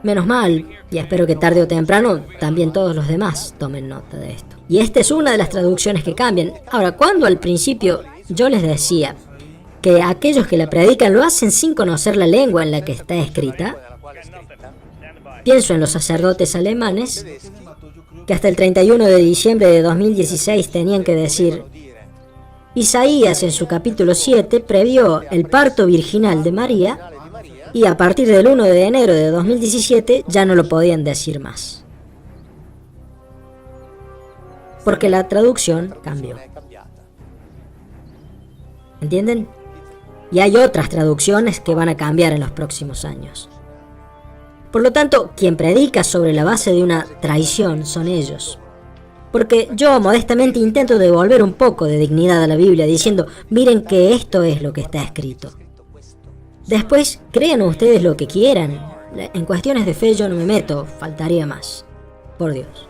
Menos mal, y espero que tarde o temprano también todos los demás tomen nota de esto. Y esta es una de las traducciones que cambian. Ahora, cuando al principio yo les decía que aquellos que la predican lo hacen sin conocer la lengua en la que está escrita, pienso en los sacerdotes alemanes que hasta el 31 de diciembre de 2016 tenían que decir: Isaías en su capítulo 7 previó el parto virginal de María, y a partir del 1 de enero de 2017 ya no lo podían decir más, porque la traducción cambió. ¿Entienden? Y hay otras traducciones que van a cambiar en los próximos años. Por lo tanto, quien predica sobre la base de una traición son ellos. Porque yo modestamente intento devolver un poco de dignidad a la Biblia diciendo: miren que esto es lo que está escrito. Después, crean ustedes lo que quieran. En cuestiones de fe yo no me meto, faltaría más. Por Dios.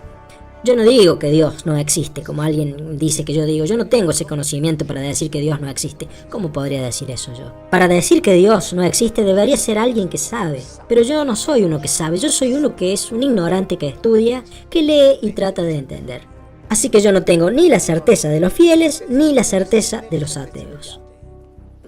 Yo no digo que Dios no existe, como alguien dice que yo digo. Yo no tengo ese conocimiento para decir que Dios no existe. ¿Cómo podría decir eso yo? Para decir que Dios no existe debería ser alguien que sabe. Pero yo no soy uno que sabe. Yo soy uno que es un ignorante que estudia, que lee y trata de entender. Así que yo no tengo ni la certeza de los fieles, ni la certeza de los ateos.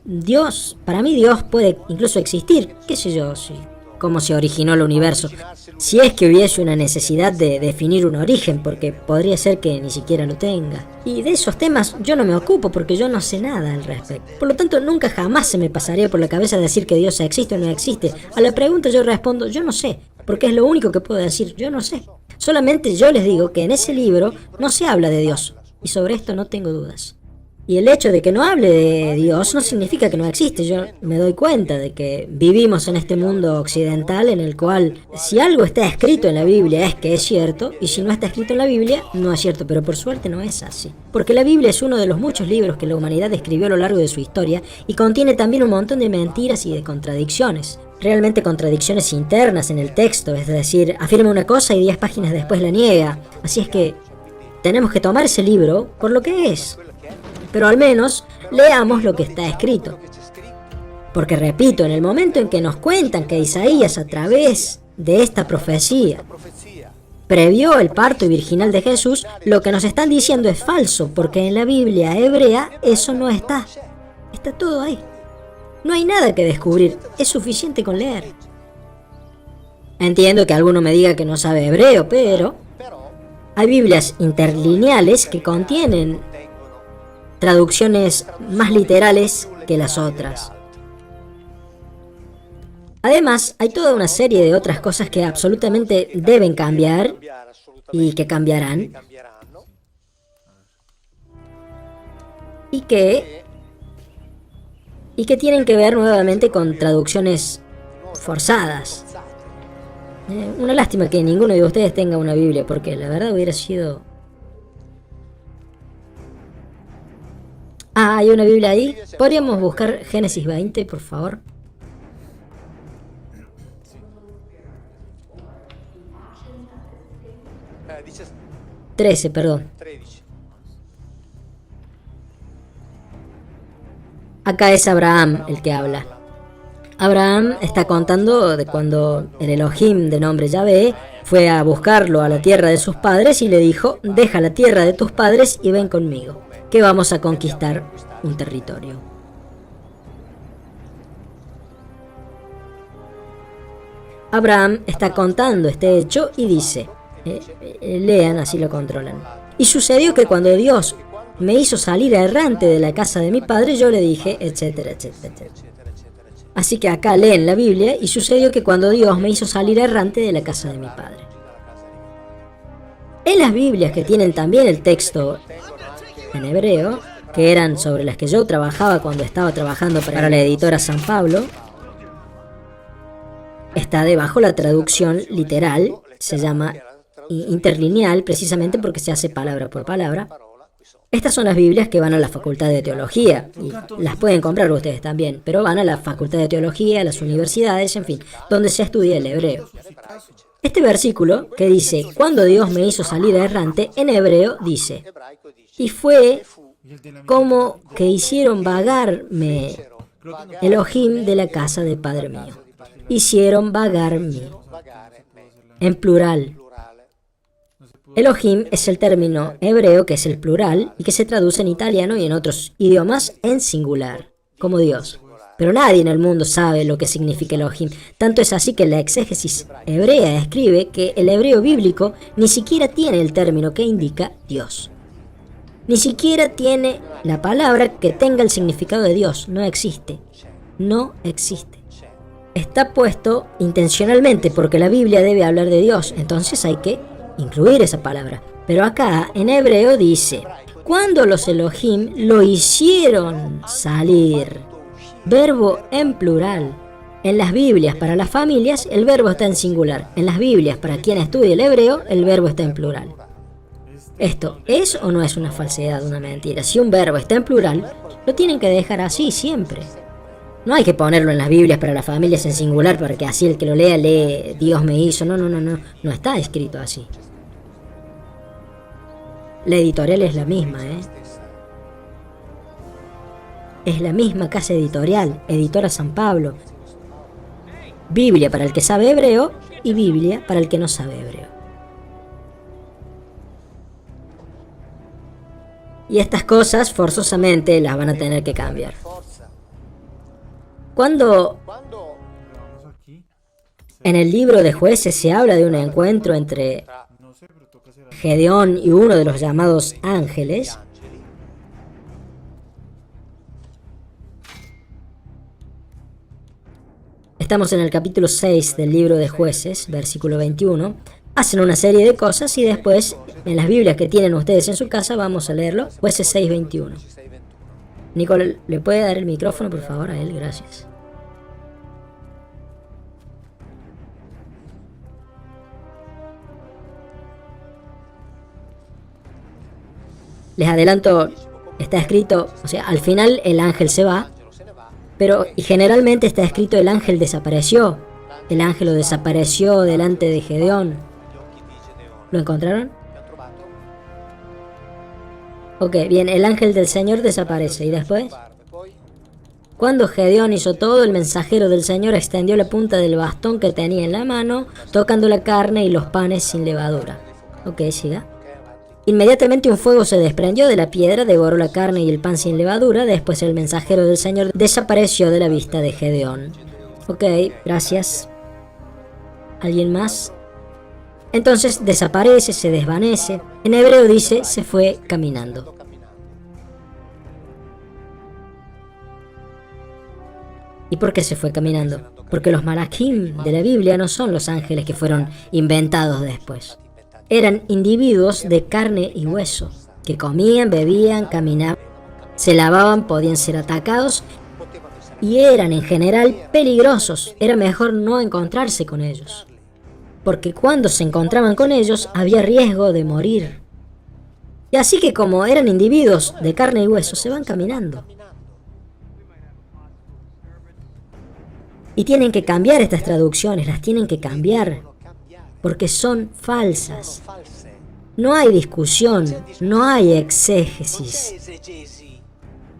Dios, para mí Dios puede incluso existir. ¿Qué sé yo? Sí. Cómo se originó el universo, si es que hubiese una necesidad de definir un origen, porque podría ser que ni siquiera lo tenga. Y de esos temas yo no me ocupo porque yo no sé nada al respecto. Por lo tanto, nunca jamás se me pasaría por la cabeza decir que Dios existe o no existe. A la pregunta yo respondo, yo no sé, porque es lo único que puedo decir, yo no sé. Solamente yo les digo que en ese libro no se habla de Dios, y sobre esto no tengo dudas. Y el hecho de que no hable de Dios no significa que no existe. Yo me doy cuenta de que vivimos en este mundo occidental en el cual si algo está escrito en la Biblia es que es cierto, y si no está escrito en la Biblia no es cierto, pero por suerte no es así. Porque la Biblia es uno de los muchos libros que la humanidad escribió a lo largo de su historia y contiene también un montón de mentiras y de contradicciones. Realmente contradicciones internas en el texto, es decir, afirma una cosa y 10 páginas después la niega. Así es que tenemos que tomar ese libro por lo que es. Pero al menos leamos lo que está escrito. Porque repito, en el momento en que nos cuentan que Isaías a través de esta profecía previó el parto virginal de Jesús, lo que nos están diciendo es falso, porque en la Biblia hebrea eso no está. Está todo ahí. No hay nada que descubrir, es suficiente con leer. Entiendo que alguno me diga que no sabe hebreo, pero hay Biblias interlineales que contienen traducciones más literales que las otras. Además, hay toda una serie de otras cosas que absolutamente deben cambiar y que cambiarán. Y que tienen que ver nuevamente con traducciones forzadas. Una lástima que ninguno de ustedes tenga una Biblia, porque la verdad hubiera sido... Ah, hay una Biblia ahí. ¿Podríamos buscar Génesis 20, por favor? Dice 13, perdón. 13. Acá es Abraham el que habla. Abraham está contando de cuando el Elohim de nombre Yahvé fue a buscarlo a la tierra de sus padres y le dijo: deja la tierra de tus padres y ven conmigo, que vamos a conquistar un territorio. Abraham está contando este hecho y dice, lean, así lo controlan. Y sucedió que cuando Dios me hizo salir errante de la casa de mi padre, yo le dije, etcétera, etcétera, etcétera. Así que acá leen la Biblia, y sucedió que cuando Dios me hizo salir errante de la casa de mi padre. En las Biblias que tienen también el texto en hebreo, que eran sobre las que yo trabajaba cuando estaba trabajando para la editora San Pablo, está debajo la traducción literal, se llama interlineal precisamente porque se hace palabra por palabra. Estas son las Biblias que van a la Facultad de Teología, y las pueden comprar ustedes también, pero van a la Facultad de Teología, a las universidades, en fin, donde se estudia el hebreo. Este versículo que dice, cuando Dios me hizo salir errante, en hebreo dice, y fue como que hicieron vagarme Elohim de la casa de Padre mío. Hicieron vagarme, en plural. Elohim es el término hebreo que es el plural y que se traduce en italiano y en otros idiomas en singular, como Dios. Pero nadie en el mundo sabe lo que significa Elohim. Tanto es así que la exégesis hebrea escribe que el hebreo bíblico ni siquiera tiene el término que indica Dios. Ni siquiera tiene la palabra que tenga el significado de Dios. No existe. No existe. Está puesto intencionalmente porque la Biblia debe hablar de Dios. Entonces hay que incluir esa palabra. Pero acá en hebreo dice, cuando los Elohim lo hicieron salir. Verbo en plural. En las Biblias para las familias el verbo está en singular. En las Biblias para quien estudia el hebreo el verbo está en plural. ¿Esto es o no es una falsedad, una mentira? Si un verbo está en plural, lo tienen que dejar así siempre. No hay que ponerlo en las Biblias para las familias en singular, porque así el que lo lea lee Dios me hizo. No, no, no, no. No está escrito así. La editorial es la misma, ¿eh? Es la misma casa editorial, Editora San Pablo. Biblia para el que sabe hebreo y Biblia para el que no sabe hebreo. Y estas cosas forzosamente las van a tener que cambiar. Cuando Vamos aquí. en el libro de Jueces se habla de un encuentro entre No sé, pero toca hacer algo. Gedeón y uno de los llamados ángeles, estamos en el capítulo 6 del libro de Jueces, versículo 21. Hacen una serie de cosas y después, en las Biblias que tienen ustedes en su casa, vamos a leerlo. Jueces 6:21. Nicole, ¿le puede dar el micrófono, por favor, a él? Gracias. Les adelanto, está escrito, o sea, al final el ángel se va, pero generalmente está escrito el ángel desapareció. El ángel lo desapareció delante de Gedeón. ¿Lo encontraron? Ok, bien, el ángel del Señor desaparece. ¿Y después? Cuando Gedeón hizo todo, el mensajero del Señor extendió la punta del bastón que tenía en la mano, tocando la carne y los panes sin levadura. Ok, siga. Inmediatamente un fuego se desprendió de la piedra, devoró la carne y el pan sin levadura. Después el mensajero del Señor desapareció de la vista de Gedeón. Ok, gracias. ¿Alguien más? Entonces desaparece, se desvanece. En hebreo dice, se fue caminando. ¿Y por qué se fue caminando? Porque los malaquim de la Biblia no son los ángeles que fueron inventados después. Eran individuos de carne y hueso, que comían, bebían, caminaban, se lavaban, podían ser atacados y eran en general peligrosos. Era mejor no encontrarse con ellos, porque cuando se encontraban con ellos había riesgo de morir. Y así que como eran individuos de carne y hueso, se van caminando. Y tienen que cambiar estas traducciones, las tienen que cambiar, porque son falsas. No hay discusión, no hay exégesis.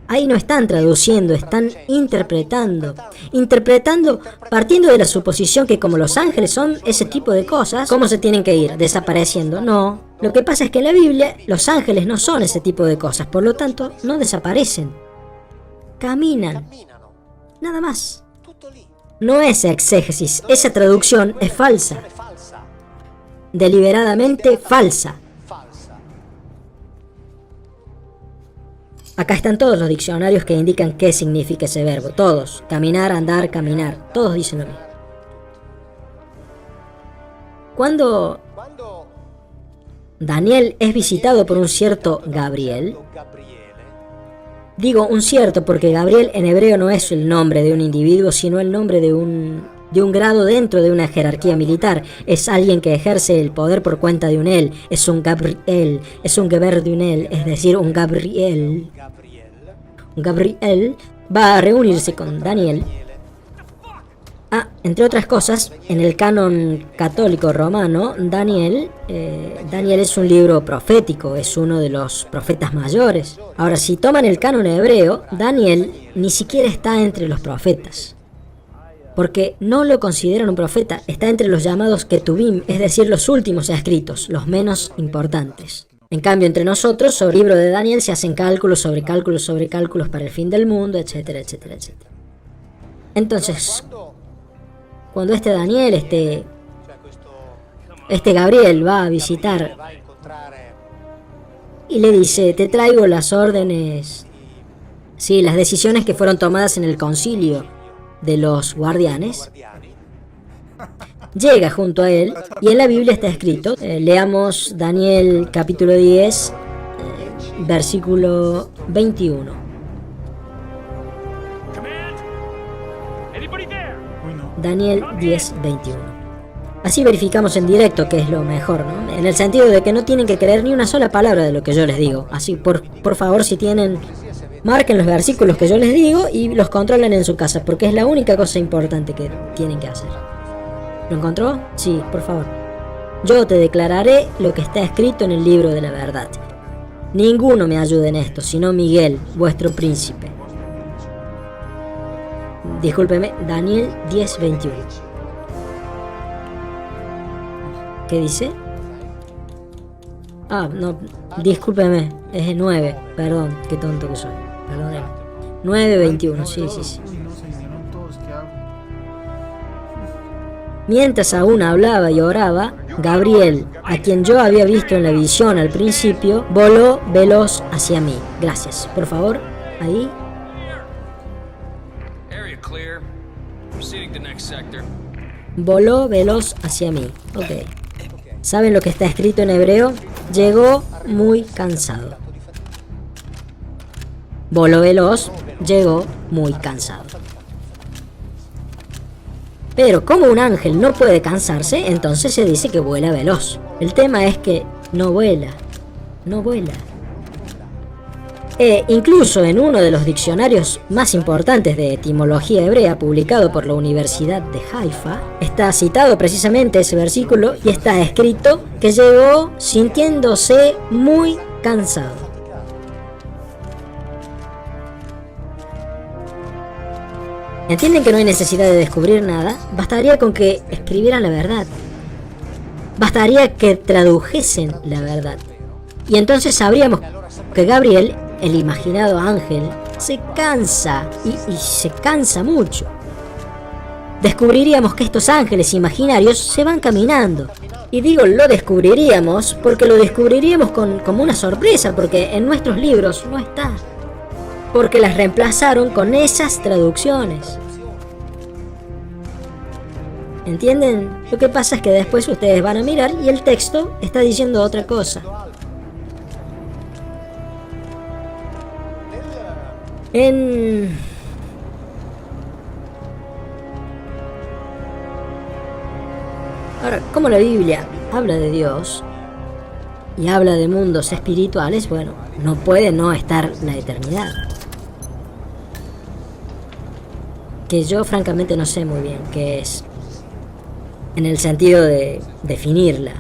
Ahí no están traduciendo, están interpretando. Interpretando partiendo de la suposición que como los ángeles son ese tipo de cosas, ¿cómo se tienen que ir? ¿Desapareciendo? No. Lo que pasa es que en la Biblia los ángeles no son ese tipo de cosas, por lo tanto no desaparecen. Caminan. Nada más. No es exégesis, esa traducción es falsa. Deliberadamente falsa. Acá están todos los diccionarios que indican qué significa ese verbo. Todos. Caminar, andar, caminar. Todos dicen lo mismo. Cuando Daniel es visitado por un cierto Gabriel, digo un cierto porque Gabriel en hebreo no es el nombre de un individuo, sino el nombre de un grado dentro de una jerarquía militar. Es alguien que ejerce el poder por cuenta de un él. Es un Gabriel, es un Geber de un él, es decir, un Gabriel. Gabriel va a reunirse con Daniel. Entre otras cosas, en el canon católico romano, Daniel es un libro profético, es uno de los profetas mayores. Ahora, si toman el canon hebreo, Daniel ni siquiera está entre los profetas, porque no lo consideran un profeta, está entre los llamados Ketubim, es decir, los últimos escritos, los menos importantes. En cambio, entre nosotros, sobre el libro de Daniel se hacen cálculos sobre cálculos sobre cálculos para el fin del mundo, etcétera, etcétera, etcétera. Entonces, cuando este Daniel, este Gabriel va a visitar y le dice, te traigo las órdenes, sí, las decisiones que fueron tomadas en el concilio de los guardianes, llega junto a él y en la Biblia está escrito, leamos Daniel capítulo 10, versículo 21. Daniel 10, 21. Así verificamos en directo que es lo mejor, ¿no? En el sentido de que no tienen que creer ni una sola palabra de lo que yo les digo. Así, por favor, si tienen Marquen los versículos que yo les digo y los controlen en su casa, porque es la única cosa importante que tienen que hacer. ¿Lo encontró? Sí, por favor. Yo te declararé lo que está escrito en el libro de la verdad. Ninguno me ayuda en esto, sino Miguel, vuestro príncipe. Discúlpeme, Daniel 10:21. ¿Qué dice? Ah, no, discúlpeme, es el 9, perdón, qué tonto que soy, perdóneme. 9:21, sí. Uy, no, se vinieron todos, ¿qué hago? Mientras aún hablaba y oraba, Gabriel, a quien yo había visto en la visión al principio, voló veloz hacia mí. Gracias. Por favor, ahí. Voló veloz hacia mí. Ok. ¿Saben lo que está escrito en hebreo? Llegó muy cansado. Voló veloz, llegó muy cansado. Pero como un ángel no puede cansarse, entonces se dice que vuela veloz. El tema es que no vuela. No vuela. Incluso en uno de los diccionarios más importantes de etimología hebrea, publicado por la Universidad de Haifa, está citado precisamente ese versículo y está escrito que llegó sintiéndose muy cansado. ¿Entienden que no hay necesidad de descubrir nada? Bastaría con que escribieran la verdad. Bastaría que tradujesen la verdad. Y entonces sabríamos que Gabriel, el imaginado ángel, se cansa y se cansa mucho. Descubriríamos que estos ángeles imaginarios se van caminando. Y digo lo descubriríamos porque lo descubriríamos como una sorpresa, porque en nuestros libros no está. Porque las reemplazaron con esas traducciones. ¿Entienden? Lo que pasa es que después ustedes van a mirar y el texto está diciendo otra cosa. Ahora, como la Biblia habla de Dios y habla de mundos espirituales, bueno, no puede no estar la eternidad. Que yo francamente no sé muy bien qué es, en el sentido de definirla.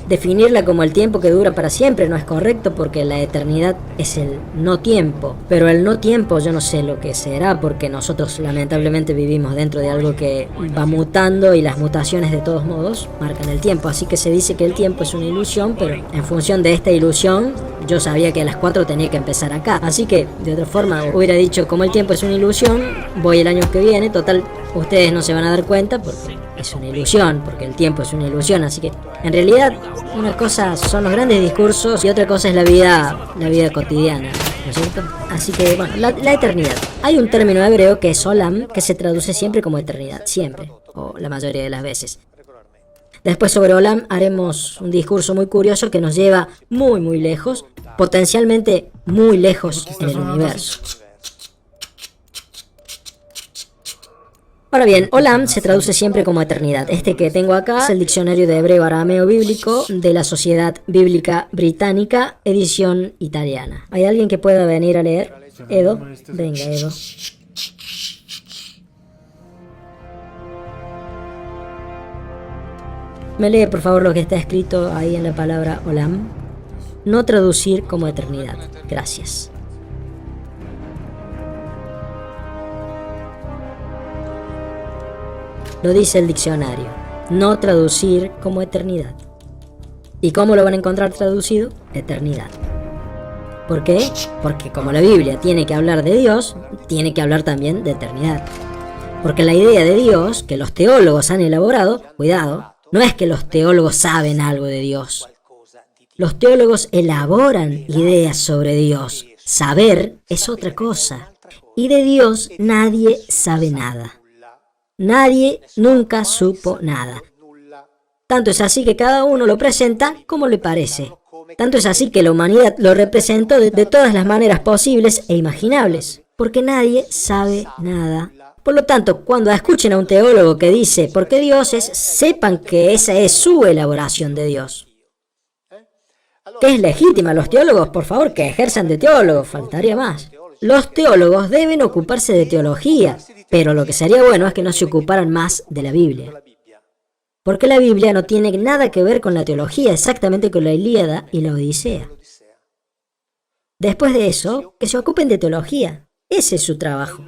Definirla como el tiempo que dura para siempre no es correcto, porque la eternidad es el no tiempo. Pero el no tiempo yo no sé lo que será, porque nosotros lamentablemente vivimos dentro de algo que va mutando y las mutaciones de todos modos marcan el tiempo. Así que se dice que el tiempo es una ilusión, pero en función de esta ilusión yo sabía que a las 4 tenía que empezar acá. Así que de otra forma hubiera dicho, como el tiempo es una ilusión, voy el año que viene. Total, ustedes no se van a dar cuenta porque es una ilusión, porque el tiempo es una ilusión. Así que en realidad una cosa son los grandes discursos y otra cosa es la vida cotidiana, ¿no es cierto? Así que bueno, la eternidad. Hay un término hebreo que es olam, que se traduce siempre como eternidad, siempre, o la mayoría de las veces. Después sobre olam haremos un discurso muy curioso que nos lleva muy muy lejos, potencialmente muy lejos en el universo. Ahora bien, olam se traduce siempre como eternidad. Este que tengo acá es el diccionario de hebreo arameo bíblico de la Sociedad Bíblica Británica, edición italiana. ¿Hay alguien que pueda venir a leer? Edo, venga Edo. ¿Me lee por favor lo que está escrito ahí en la palabra olam? No traducir como eternidad. Gracias. Lo dice el diccionario. No traducir como eternidad. ¿Y cómo lo van a encontrar traducido? Eternidad. ¿Por qué? Porque como la Biblia tiene que hablar de Dios, tiene que hablar también de eternidad. Porque la idea de Dios que los teólogos han elaborado, cuidado, no es que los teólogos saben algo de Dios. Los teólogos elaboran ideas sobre Dios. Saber es otra cosa. Y de Dios nadie sabe nada. Nadie nunca supo nada. Tanto es así que cada uno lo presenta como le parece. Tanto es así que la humanidad lo representó de todas las maneras posibles e imaginables, porque nadie sabe nada. Por lo tanto, cuando escuchen a un teólogo que dice ¿por qué Dios es?, sepan que esa es su elaboración de Dios. Que es legítima. Los teólogos, por favor, que ejerzan de teólogos, faltaría más. Los teólogos deben ocuparse de teología, pero lo que sería bueno es que no se ocuparan más de la Biblia. Porque la Biblia no tiene nada que ver con la teología, exactamente con la Ilíada y la Odisea. Después de eso, que se ocupen de teología. Ese es su trabajo.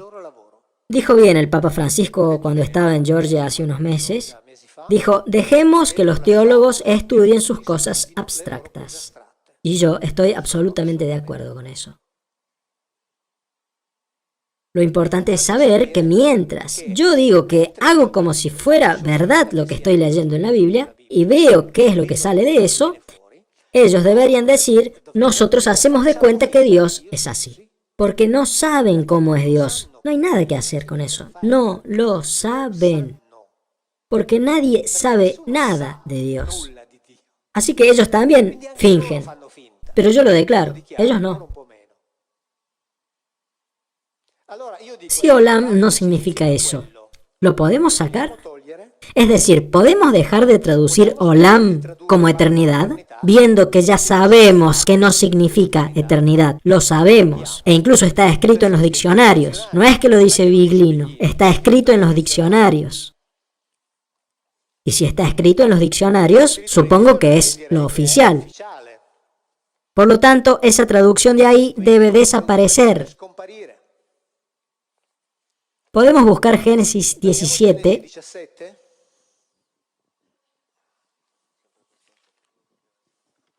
Dijo bien el Papa Francisco cuando estaba en Georgia hace unos meses. Dijo, dejemos que los teólogos estudien sus cosas abstractas. Y yo estoy absolutamente de acuerdo con eso. Lo importante es saber que mientras yo digo que hago como si fuera verdad lo que estoy leyendo en la Biblia y veo qué es lo que sale de eso, ellos deberían decir, nosotros hacemos de cuenta que Dios es así. Porque no saben cómo es Dios. No hay nada que hacer con eso. No lo saben. Porque nadie sabe nada de Dios. Así que ellos también fingen. Pero yo lo declaro, ellos no. Si Olam no significa eso, ¿lo podemos sacar? Es decir, ¿podemos dejar de traducir Olam como eternidad? Viendo que ya sabemos que no significa eternidad, lo sabemos, e incluso está escrito en los diccionarios. No es que lo dice Biglino, está escrito en los diccionarios. Y si está escrito en los diccionarios, supongo que es lo oficial. Por lo tanto, esa traducción de ahí debe desaparecer. Podemos buscar Génesis 17.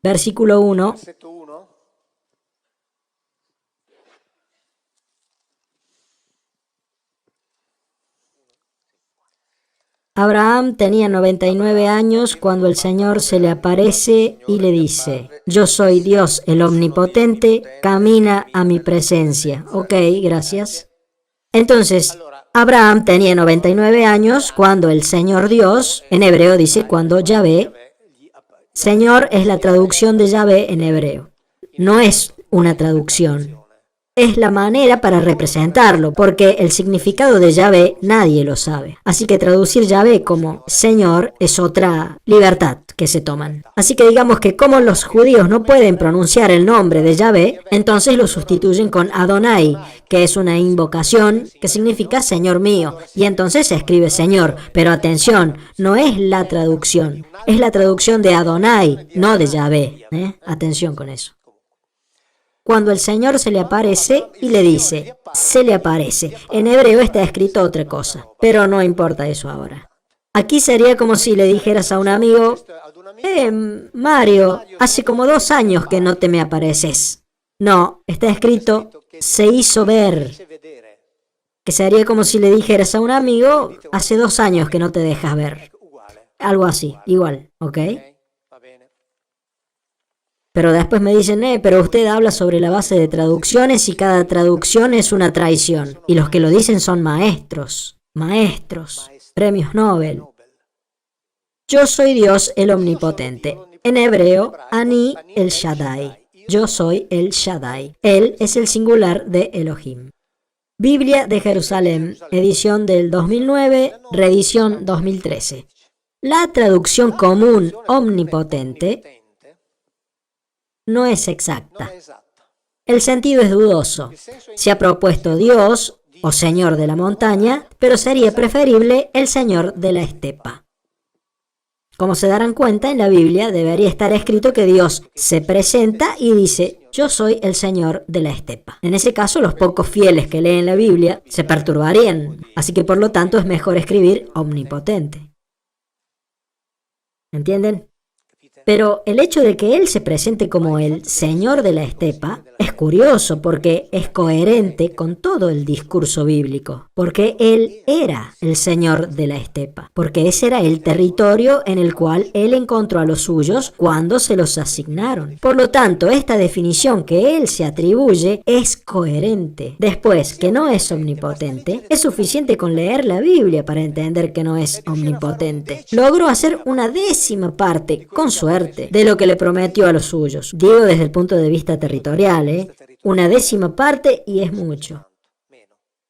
Versículo 1. Abraham tenía 99 años cuando el Señor se le aparece y le dice, yo soy Dios el Omnipotente, camina a mi presencia. Ok, gracias. Entonces, Abraham tenía 99 años cuando el Señor Dios, en hebreo dice cuando Yahvé, Señor es la traducción de Yahvé en hebreo. No es una traducción. Es la manera para representarlo, porque el significado de Yahvé nadie lo sabe. Así que traducir Yahvé como Señor es otra libertad que se toman. Así que digamos que como los judíos no pueden pronunciar el nombre de Yahvé, entonces lo sustituyen con Adonai, que es una invocación que significa Señor mío. Y entonces se escribe Señor. Pero atención, no es la traducción. Es la traducción de Adonai, no de Yahvé. Atención con eso. Cuando el Señor se le aparece y le dice, se le aparece. En hebreo está escrito otra cosa, pero no importa eso ahora. Aquí sería como si le dijeras a un amigo, Mario, hace como 2 años que no te me apareces. No, está escrito, se hizo ver. Que sería como si le dijeras a un amigo, hace 2 años que no te dejas ver. Algo así, igual, ¿ok? Pero después me dicen, pero usted habla sobre la base de traducciones y cada traducción es una traición. Y los que lo dicen son maestros, premios Nobel. Yo soy Dios el Omnipotente. En hebreo, Ani el Shaddai. Yo soy el Shaddai. Él es el singular de Elohim. Biblia de Jerusalén, edición del 2009, reedición 2013. La traducción común omnipotente no es exacta. El sentido es dudoso. Se ha propuesto Dios o Señor de la montaña, pero sería preferible el Señor de la estepa. Como se darán cuenta, en la Biblia debería estar escrito que Dios se presenta y dice, yo soy el Señor de la estepa. En ese caso, los pocos fieles que leen la Biblia se perturbarían, así que por lo tanto es mejor escribir omnipotente. ¿Entienden? Pero el hecho de que Él se presente como el Señor de la estepa es curioso porque es coherente con todo el discurso bíblico. Porque Él era el Señor de la estepa. Porque ese era el territorio en el cual Él encontró a los suyos cuando se los asignaron. Por lo tanto, esta definición que Él se atribuye es coherente. Después, que no es omnipotente, es suficiente con leer la Biblia para entender que no es omnipotente. Logró hacer una 10ª parte, con suerte, de lo que le prometió a los suyos. Digo desde el punto de vista territorial, una 10ª parte y es mucho.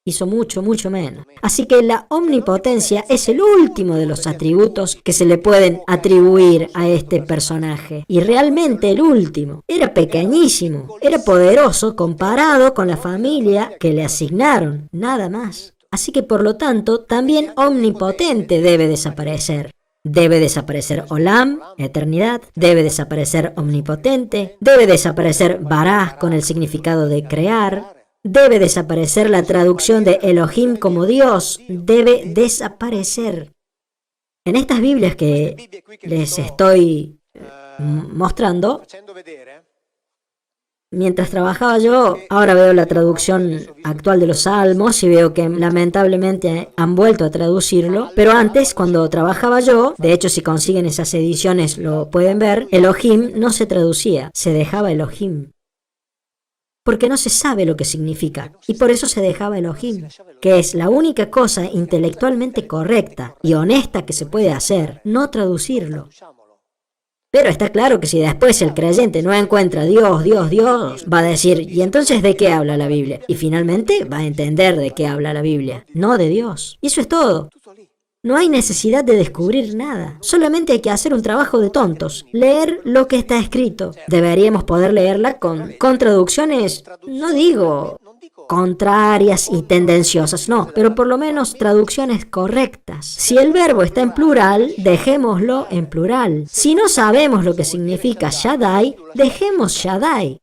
hizo mucho, mucho menos. Así que la omnipotencia es el último de los atributos que se le pueden atribuir a este personaje. Y realmente el último. Era pequeñísimo, era poderoso comparado con la familia que le asignaron, nada más. Así que por lo tanto, también omnipotente debe desaparecer. Debe desaparecer Olam, eternidad, debe desaparecer omnipotente, debe desaparecer Bará con el significado de crear, debe desaparecer la traducción de Elohim como Dios, debe desaparecer. En estas Biblias que les estoy mostrando, mientras trabajaba yo, ahora veo la traducción actual de los Salmos y veo que lamentablemente han vuelto a traducirlo, pero antes, cuando trabajaba yo, de hecho si consiguen esas ediciones lo pueden ver, Elohim no se traducía, se dejaba Elohim. Porque no se sabe lo que significa, y por eso se dejaba Elohim, que es la única cosa intelectualmente correcta y honesta que se puede hacer, no traducirlo. Pero está claro que si después el creyente no encuentra Dios, Dios, Dios, va a decir, ¿y entonces de qué habla la Biblia? Y finalmente va a entender de qué habla la Biblia, no de Dios. Y eso es todo. No hay necesidad de descubrir nada. Solamente hay que hacer un trabajo de tontos. Leer lo que está escrito. Deberíamos poder leerla con traducciones, no digo contrarias y tendenciosas, no, pero por lo menos traducciones correctas. Si el verbo está en plural, dejémoslo en plural. Si no sabemos lo que significa Shaddai, dejemos Shaddai.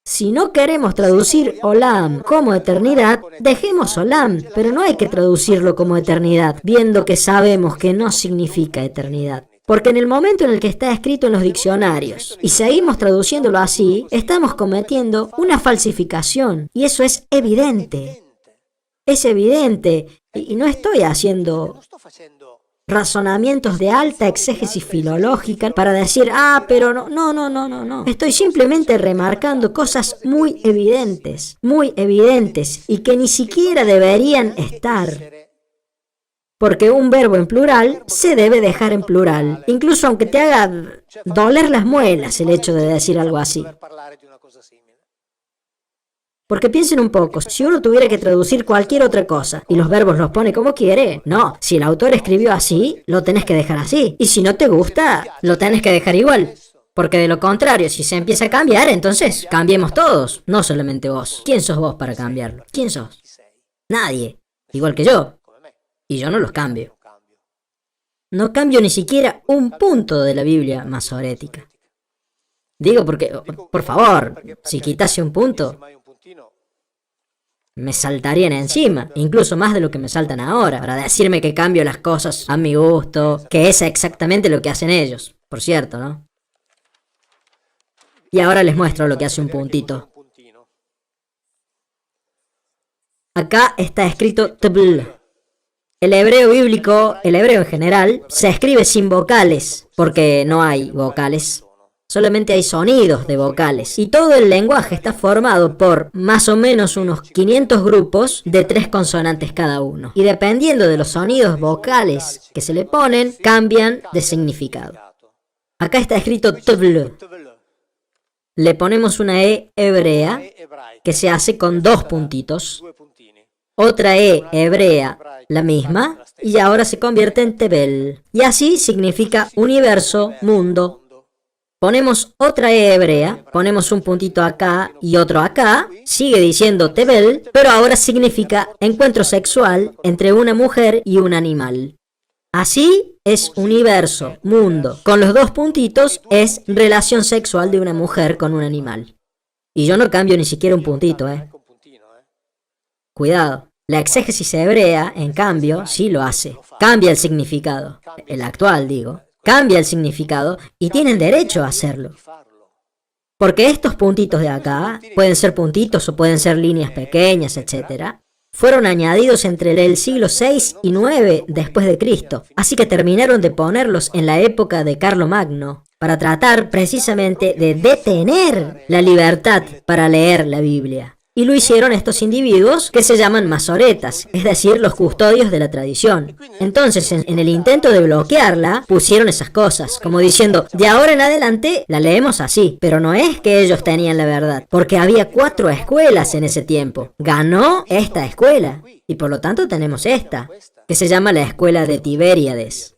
Si no queremos traducir Olam como eternidad, dejemos Olam, pero no hay que traducirlo como eternidad, viendo que sabemos que no significa eternidad. Porque en el momento en el que está escrito en los diccionarios y seguimos traduciéndolo así, estamos cometiendo una falsificación, y eso es evidente. Es evidente, y no estoy haciendo razonamientos de alta exégesis filológica para decir, pero no. Estoy simplemente remarcando cosas muy evidentes, y que ni siquiera deberían estar. Porque un verbo en plural se debe dejar en plural, incluso aunque te haga doler las muelas el hecho de decir algo así. Porque piensen un poco, si uno tuviera que traducir cualquier otra cosa y los verbos los pone como quiere, no, si el autor escribió así, lo tenés que dejar así. Y si no te gusta, lo tenés que dejar igual. Porque de lo contrario, si se empieza a cambiar, entonces cambiemos todos, no solamente vos. ¿Quién sos vos para cambiarlo? ¿Quién sos? Nadie, igual que yo. Y yo no los cambio. No cambio ni siquiera un punto de la Biblia masorética. Digo porque, por favor, si quitase un punto, me saltarían encima, incluso más de lo que me saltan ahora, para decirme que cambio las cosas a mi gusto, que es exactamente lo que hacen ellos, por cierto, ¿no? Y ahora les muestro lo que hace un puntito. Acá está escrito tbl. El hebreo bíblico, el hebreo en general, se escribe sin vocales, porque no hay vocales. Solamente hay sonidos de vocales. Y todo el lenguaje está formado por más o menos unos 500 grupos de 3 consonantes cada uno. Y dependiendo de los sonidos vocales que se le ponen, cambian de significado. Acá está escrito tbl. Le ponemos una E hebrea, que se hace con 2 puntitos. Otra E hebrea, la misma, y ahora se convierte en Tebel. Y así significa universo, mundo. Ponemos otra E hebrea, ponemos un puntito acá y otro acá, sigue diciendo Tebel, pero ahora significa encuentro sexual entre una mujer y un animal. Así es universo, mundo. Con los 2 puntitos es relación sexual de una mujer con un animal. Y yo no cambio ni siquiera un puntito, Cuidado, la exégesis hebrea, en cambio, sí lo hace. Cambia el significado, el actual digo, cambia el significado y tienen derecho a hacerlo. Porque estos puntitos de acá, pueden ser puntitos o pueden ser líneas pequeñas, etc., fueron añadidos entre el siglo VI y IX después de Cristo, así que terminaron de ponerlos en la época de Carlomagno, para tratar precisamente de detener la libertad para leer la Biblia. Y lo hicieron estos individuos que se llaman masoretas, es decir, los custodios de la tradición. Entonces, en el intento de bloquearla, pusieron esas cosas, como diciendo, de ahora en adelante la leemos así. Pero no es que ellos tenían la verdad, porque había 4 escuelas en ese tiempo. Ganó esta escuela, y por lo tanto tenemos esta, que se llama la escuela de Tiberíades.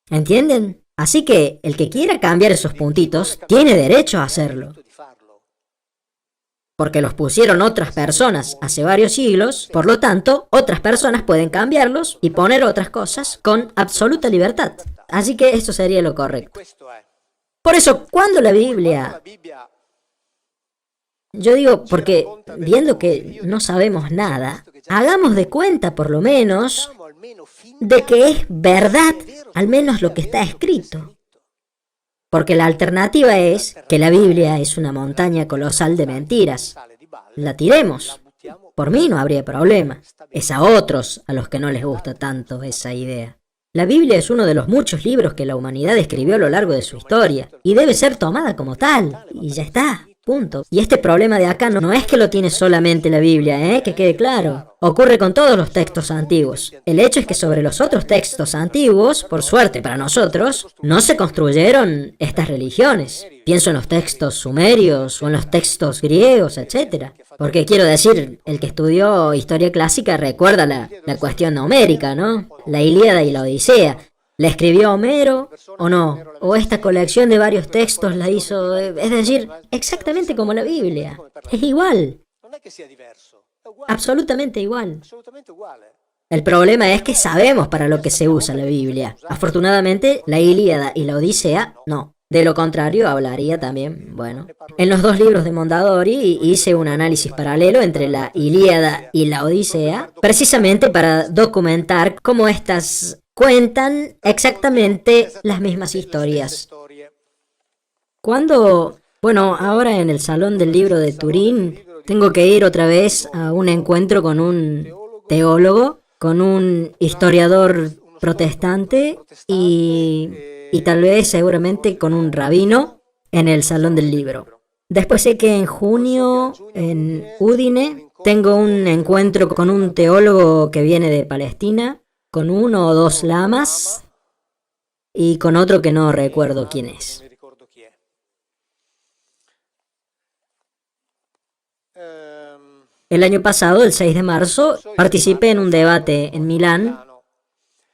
¿Entienden? Así que el que quiera cambiar esos puntitos tiene derecho a hacerlo. Porque los pusieron otras personas hace varios siglos, por lo tanto, otras personas pueden cambiarlos y poner otras cosas con absoluta libertad. Así que esto sería lo correcto. Por eso, cuando la Biblia... Yo digo, porque viendo que no sabemos nada, hagamos de cuenta por lo menos de que es verdad, al menos lo que está escrito. Porque la alternativa es que la Biblia es una montaña colosal de mentiras. La tiremos. Por mí no habría problema. Es a otros a los que no les gusta tanto esa idea. La Biblia es uno de los muchos libros que la humanidad escribió a lo largo de su historia, y debe ser tomada como tal, y ya está. Punto. Y este problema de acá no es que lo tiene solamente la Biblia, que quede claro. Ocurre con todos los textos antiguos. El hecho es que sobre los otros textos antiguos, por suerte para nosotros, no se construyeron estas religiones. Pienso en los textos sumerios o en los textos griegos, etc. Porque quiero decir, el que estudió historia clásica recuerda la cuestión numérica, ¿no? La Ilíada y la Odisea. ¿La escribió Homero o no? ¿O esta colección de varios textos la hizo? Es decir, exactamente como la Biblia. Es igual. Absolutamente igual. El problema es que sabemos para lo que se usa la Biblia. Afortunadamente, la Ilíada y la Odisea, no. De lo contrario, hablaría también, bueno. En los 2 libros de Mondadori hice un análisis paralelo entre la Ilíada y la Odisea, precisamente para documentar cómo estas cuentan exactamente las mismas historias. Bueno, ahora en el Salón del Libro de Turín, tengo que ir otra vez a un encuentro con un teólogo, con un historiador protestante y tal vez seguramente con un rabino en el Salón del Libro. Después sé que en junio, en Udine, tengo un encuentro con un teólogo que viene de Palestina, con 1 o 2 lamas y con otro que no recuerdo quién es. El año pasado, el 6 de marzo, participé en un debate en Milán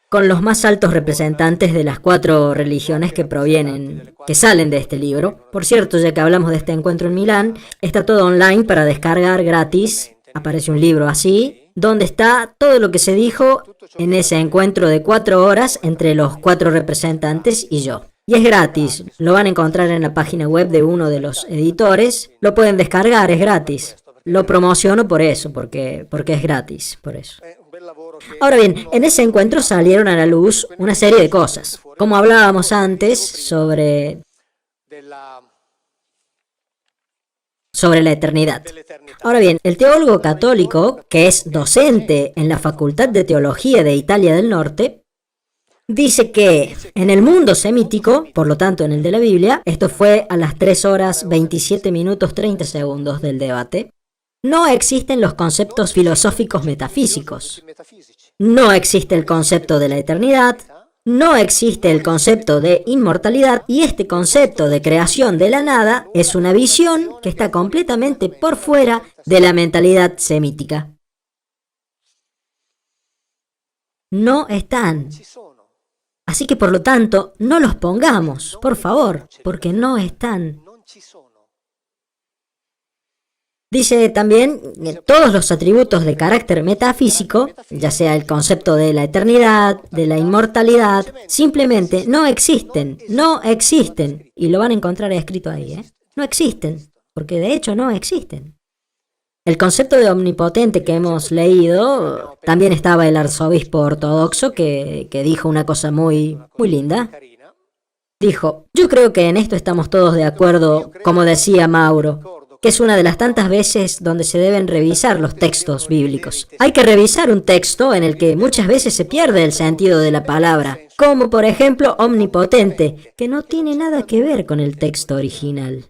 con los más altos representantes de las 4 religiones que salen de este libro. Por cierto, ya que hablamos de este encuentro en Milán, está todo online para descargar gratis. Aparece un libro así, donde está todo lo que se dijo en ese encuentro de 4 horas entre los 4 representantes y yo. Y es gratis, lo van a encontrar en la página web de uno de los editores, lo pueden descargar, es gratis. Lo promociono por eso, porque es gratis, por eso. Ahora bien, en ese encuentro salieron a la luz una serie de cosas. Como hablábamos antes sobre la eternidad. Ahora bien, el teólogo católico, que es docente en la Facultad de Teología de Italia del Norte, dice que en el mundo semítico, por lo tanto en el de la Biblia, esto fue a las 3 horas 27 minutos 30 segundos del debate, no existen los conceptos filosóficos metafísicos. No existe el concepto de la eternidad, no existe el concepto de inmortalidad y este concepto de creación de la nada es una visión que está completamente por fuera de la mentalidad semítica. No están. Así que por lo tanto, no los pongamos, por favor, porque no están. Dice también que todos los atributos de carácter metafísico, ya sea el concepto de la eternidad, de la inmortalidad, simplemente no existen. Y lo van a encontrar escrito ahí, No existen, porque de hecho no existen. El concepto de omnipotente que hemos leído, también estaba el arzobispo ortodoxo que dijo una cosa muy linda. Dijo, yo creo que en esto estamos todos de acuerdo, como decía Mauro, que es una de las tantas veces donde se deben revisar los textos bíblicos. Hay que revisar un texto en el que muchas veces se pierde el sentido de la palabra, como por ejemplo omnipotente, que no tiene nada que ver con el texto original.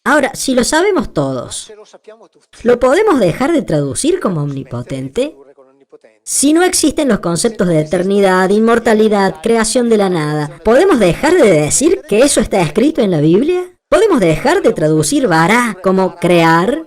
Ahora, si lo sabemos todos, ¿lo podemos dejar de traducir como omnipotente? Si no existen los conceptos de eternidad, inmortalidad, creación de la nada, ¿podemos dejar de decir que eso está escrito en la Biblia? ¿Podemos dejar de traducir bara como crear?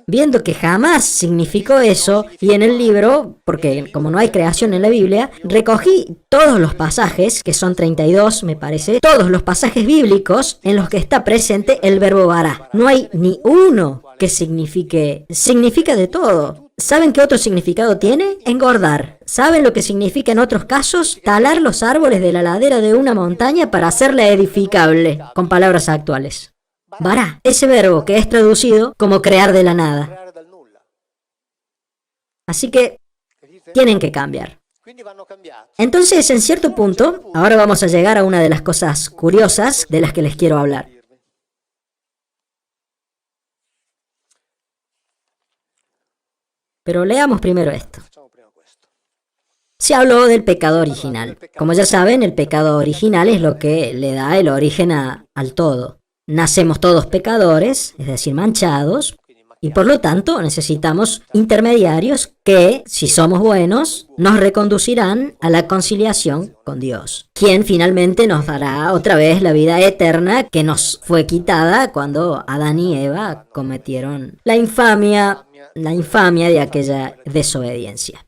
Viendo que jamás significó eso, y en el libro, porque como no hay creación en la Biblia, recogí todos los pasajes, que son 32 me parece, todos los pasajes bíblicos en los que está presente el verbo bara. No hay ni uno que significa de todo. ¿Saben qué otro significado tiene? Engordar. ¿Saben lo que significa en otros casos? Talar los árboles de la ladera de una montaña para hacerla edificable, con palabras actuales. Bara, ese verbo que es traducido como crear de la nada. Así que tienen que cambiar. Entonces, en cierto punto, ahora vamos a llegar a una de las cosas curiosas de las que les quiero hablar. Pero leamos primero esto. Se habló del pecado original. Como ya saben, el pecado original es lo que le da el origen al todo. Nacemos todos pecadores, es decir, manchados, y por lo tanto necesitamos intermediarios que, si somos buenos, nos reconducirán a la conciliación con Dios, quien finalmente nos dará otra vez la vida eterna que nos fue quitada cuando Adán y Eva cometieron la infamia de aquella desobediencia.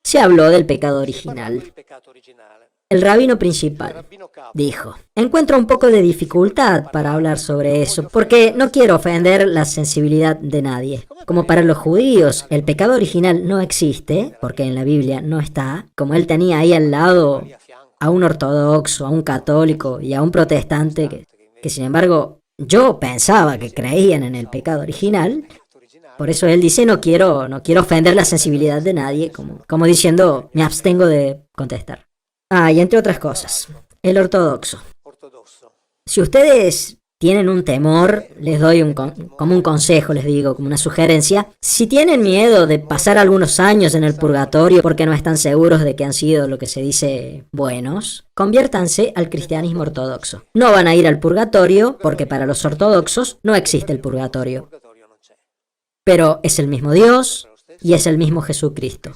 Se habló del pecado original. El rabino principal dijo: encuentro un poco de dificultad para hablar sobre eso, porque no quiero ofender la sensibilidad de nadie. Como para los judíos el pecado original no existe, porque en la Biblia no está, como él tenía ahí al lado a un ortodoxo, a un católico y a un protestante que sin embargo yo pensaba que creían en el pecado original. Por eso él dice, no quiero ofender la sensibilidad de nadie, como diciendo, me abstengo de contestar. Y entre otras cosas, el ortodoxo. Si ustedes tienen un temor, les doy como un consejo, les digo, como una sugerencia. Si tienen miedo de pasar algunos años en el purgatorio porque no están seguros de que han sido lo que se dice buenos, conviértanse al cristianismo ortodoxo. No van a ir al purgatorio porque para los ortodoxos no existe el purgatorio. Pero es el mismo Dios y es el mismo Jesucristo.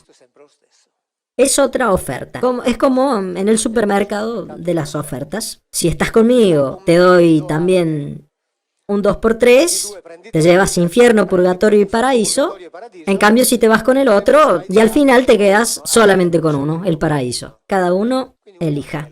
Es otra oferta. Es como en el supermercado de las ofertas. Si estás conmigo, te doy también un 2x3, te llevas infierno, purgatorio y paraíso. En cambio, si te vas con el otro, y al final te quedas solamente con uno, el paraíso. Cada uno elija.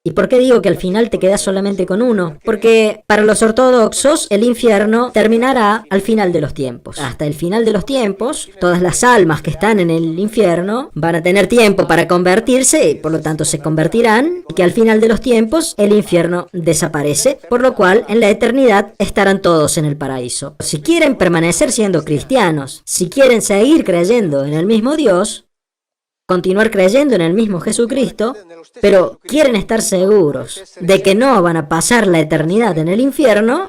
¿Y por qué digo que al final te quedas solamente con uno? Porque para los ortodoxos el infierno terminará al final de los tiempos. Hasta el final de los tiempos, todas las almas que están en el infierno van a tener tiempo para convertirse y por lo tanto se convertirán, y que al final de los tiempos el infierno desaparece, por lo cual en la eternidad estarán todos en el paraíso. Si quieren permanecer siendo cristianos, si quieren seguir creyendo en el mismo Dios, continuar creyendo en el mismo Jesucristo, pero quieren estar seguros de que no van a pasar la eternidad en el infierno,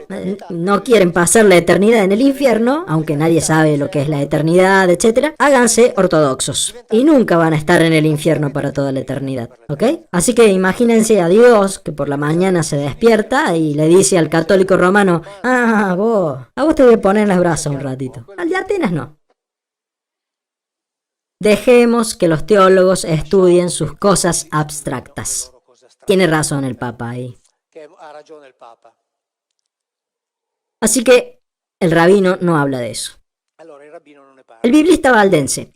no quieren pasar la eternidad en el infierno, aunque nadie sabe lo que es la eternidad, etc., háganse ortodoxos y nunca van a estar en el infierno para toda la eternidad, ¿ok? Así que imagínense a Dios que por la mañana se despierta y le dice al católico romano, a vos te voy a poner en los brazos un ratito, al de Atenas no. Dejemos que los teólogos estudien sus cosas abstractas. Tiene razón el Papa ahí. Así que el rabino no habla de eso. El biblista valdense.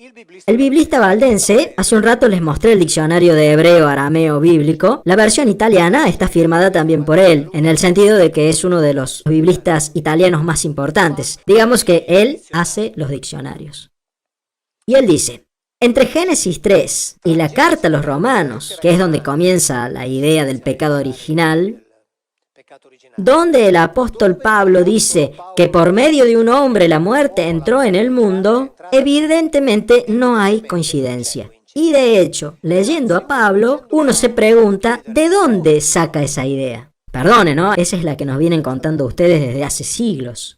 El biblista valdense, hace un rato les mostré el diccionario de hebreo, arameo, bíblico. La versión italiana está firmada también por él, en el sentido de que es uno de los biblistas italianos más importantes. Digamos que él hace los diccionarios. Y él dice: entre Génesis 3 y la carta a los Romanos, que es donde comienza la idea del pecado original, donde el apóstol Pablo dice que por medio de un hombre la muerte entró en el mundo, evidentemente no hay coincidencia. Y de hecho, leyendo a Pablo, uno se pregunta ¿de dónde saca esa idea? Perdone, ¿no? Esa es la que nos vienen contando ustedes desde hace siglos.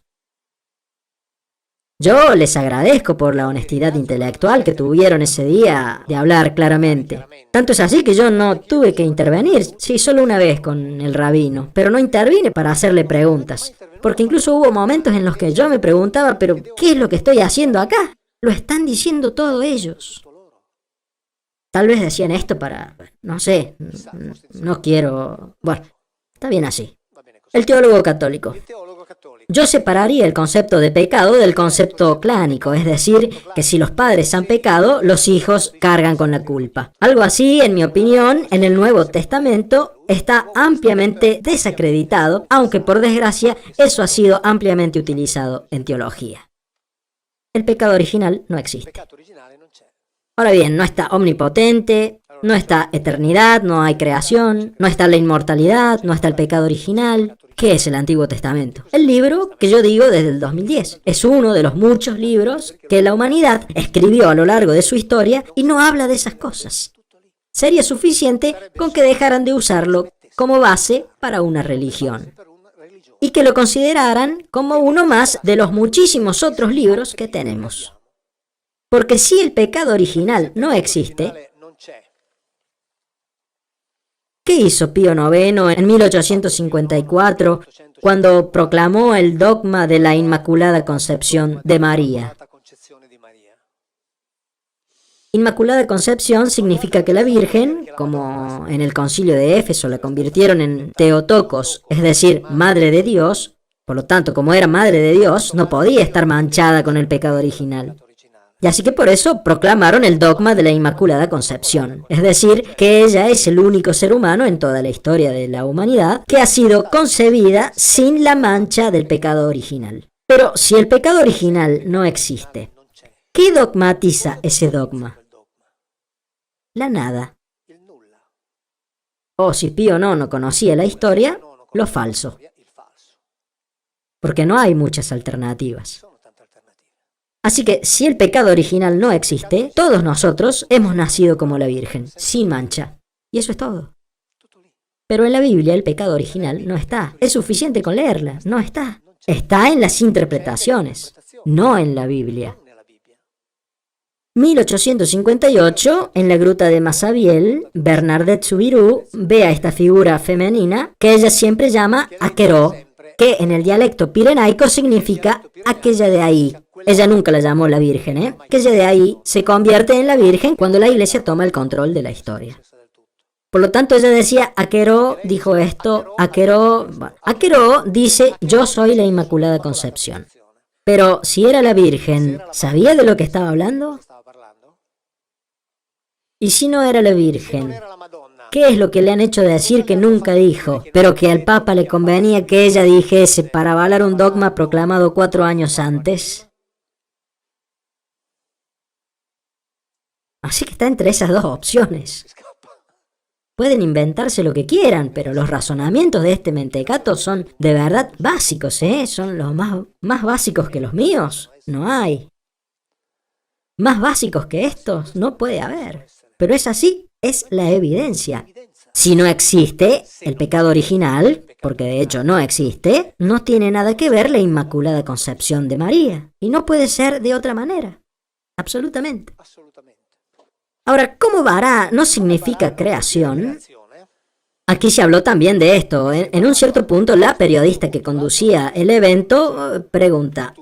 Yo les agradezco por la honestidad intelectual que tuvieron ese día de hablar claramente. Tanto es así que yo no tuve que intervenir, sí, solo una vez con el rabino, pero no intervine para hacerle preguntas, porque incluso hubo momentos en los que yo me preguntaba, pero ¿qué es lo que estoy haciendo acá? Lo están diciendo todos ellos. Tal vez decían esto para, no sé, no quiero... Bueno, está bien así. El teólogo católico. Yo separaría el concepto de pecado del concepto clánico, es decir, que si los padres han pecado, los hijos cargan con la culpa. Algo así, en mi opinión, en el Nuevo Testamento está ampliamente desacreditado, aunque por desgracia eso ha sido ampliamente utilizado en teología. El pecado original no existe. Ahora bien, no está omnipotente, no está eternidad, no hay creación, no está la inmortalidad, no está el pecado original. ¿Qué es el Antiguo Testamento? El libro que yo digo desde el 2010. Es uno de los muchos libros que la humanidad escribió a lo largo de su historia y no habla de esas cosas. Sería suficiente con que dejaran de usarlo como base para una religión y que lo consideraran como uno más de los muchísimos otros libros que tenemos. Porque si el pecado original no existe, ¿qué hizo Pío IX en 1854 cuando proclamó el dogma de la Inmaculada Concepción de María? Inmaculada Concepción significa que la Virgen, como en el Concilio de Éfeso la convirtieron en Theotokos, es decir, Madre de Dios, por lo tanto, como era Madre de Dios, no podía estar manchada con el pecado original. Y así que por eso proclamaron el dogma de la Inmaculada Concepción, es decir, que ella es el único ser humano en toda la historia de la humanidad que ha sido concebida sin la mancha del pecado original. Pero si el pecado original no existe, ¿qué dogmatiza ese dogma? La nada. O si Pío IX no conocía la historia, lo falso. Porque no hay muchas alternativas. Así que, si el pecado original no existe, todos nosotros hemos nacido como la Virgen, sin mancha. Y eso es todo. Pero en la Biblia el pecado original no está. Es suficiente con leerla. No está. Está en las interpretaciones, no en la Biblia. 1858, en la gruta de Massabielle, Bernadette Soubirous ve a esta figura femenina que ella siempre llama Aqueró, que en el dialecto pirenaico significa aquella de ahí. Ella nunca la llamó la Virgen, Aquella de ahí se convierte en la Virgen cuando la Iglesia toma el control de la historia. Por lo tanto, ella decía, Aqueró dijo esto, Aqueró dice, yo soy la Inmaculada Concepción. Pero si era la Virgen, ¿sabía de lo que estaba hablando? Y si no era la Virgen, ¿qué es lo que le han hecho decir que nunca dijo, pero que al Papa le convenía que ella dijese para avalar un dogma proclamado 4 años antes? Así que está entre esas dos opciones. Pueden inventarse lo que quieran, pero los razonamientos de este mentecato son de verdad básicos, Son los más básicos que los míos. No hay. Más básicos que estos no puede haber. Pero es así, es la evidencia. Si no existe el pecado original, porque de hecho no existe, no tiene nada que ver la Inmaculada Concepción de María. Y no puede ser de otra manera. Absolutamente. Ahora, ¿cómo vará no significa creación? Aquí se habló también de esto. En un cierto punto, la periodista que conducía el evento pregunta: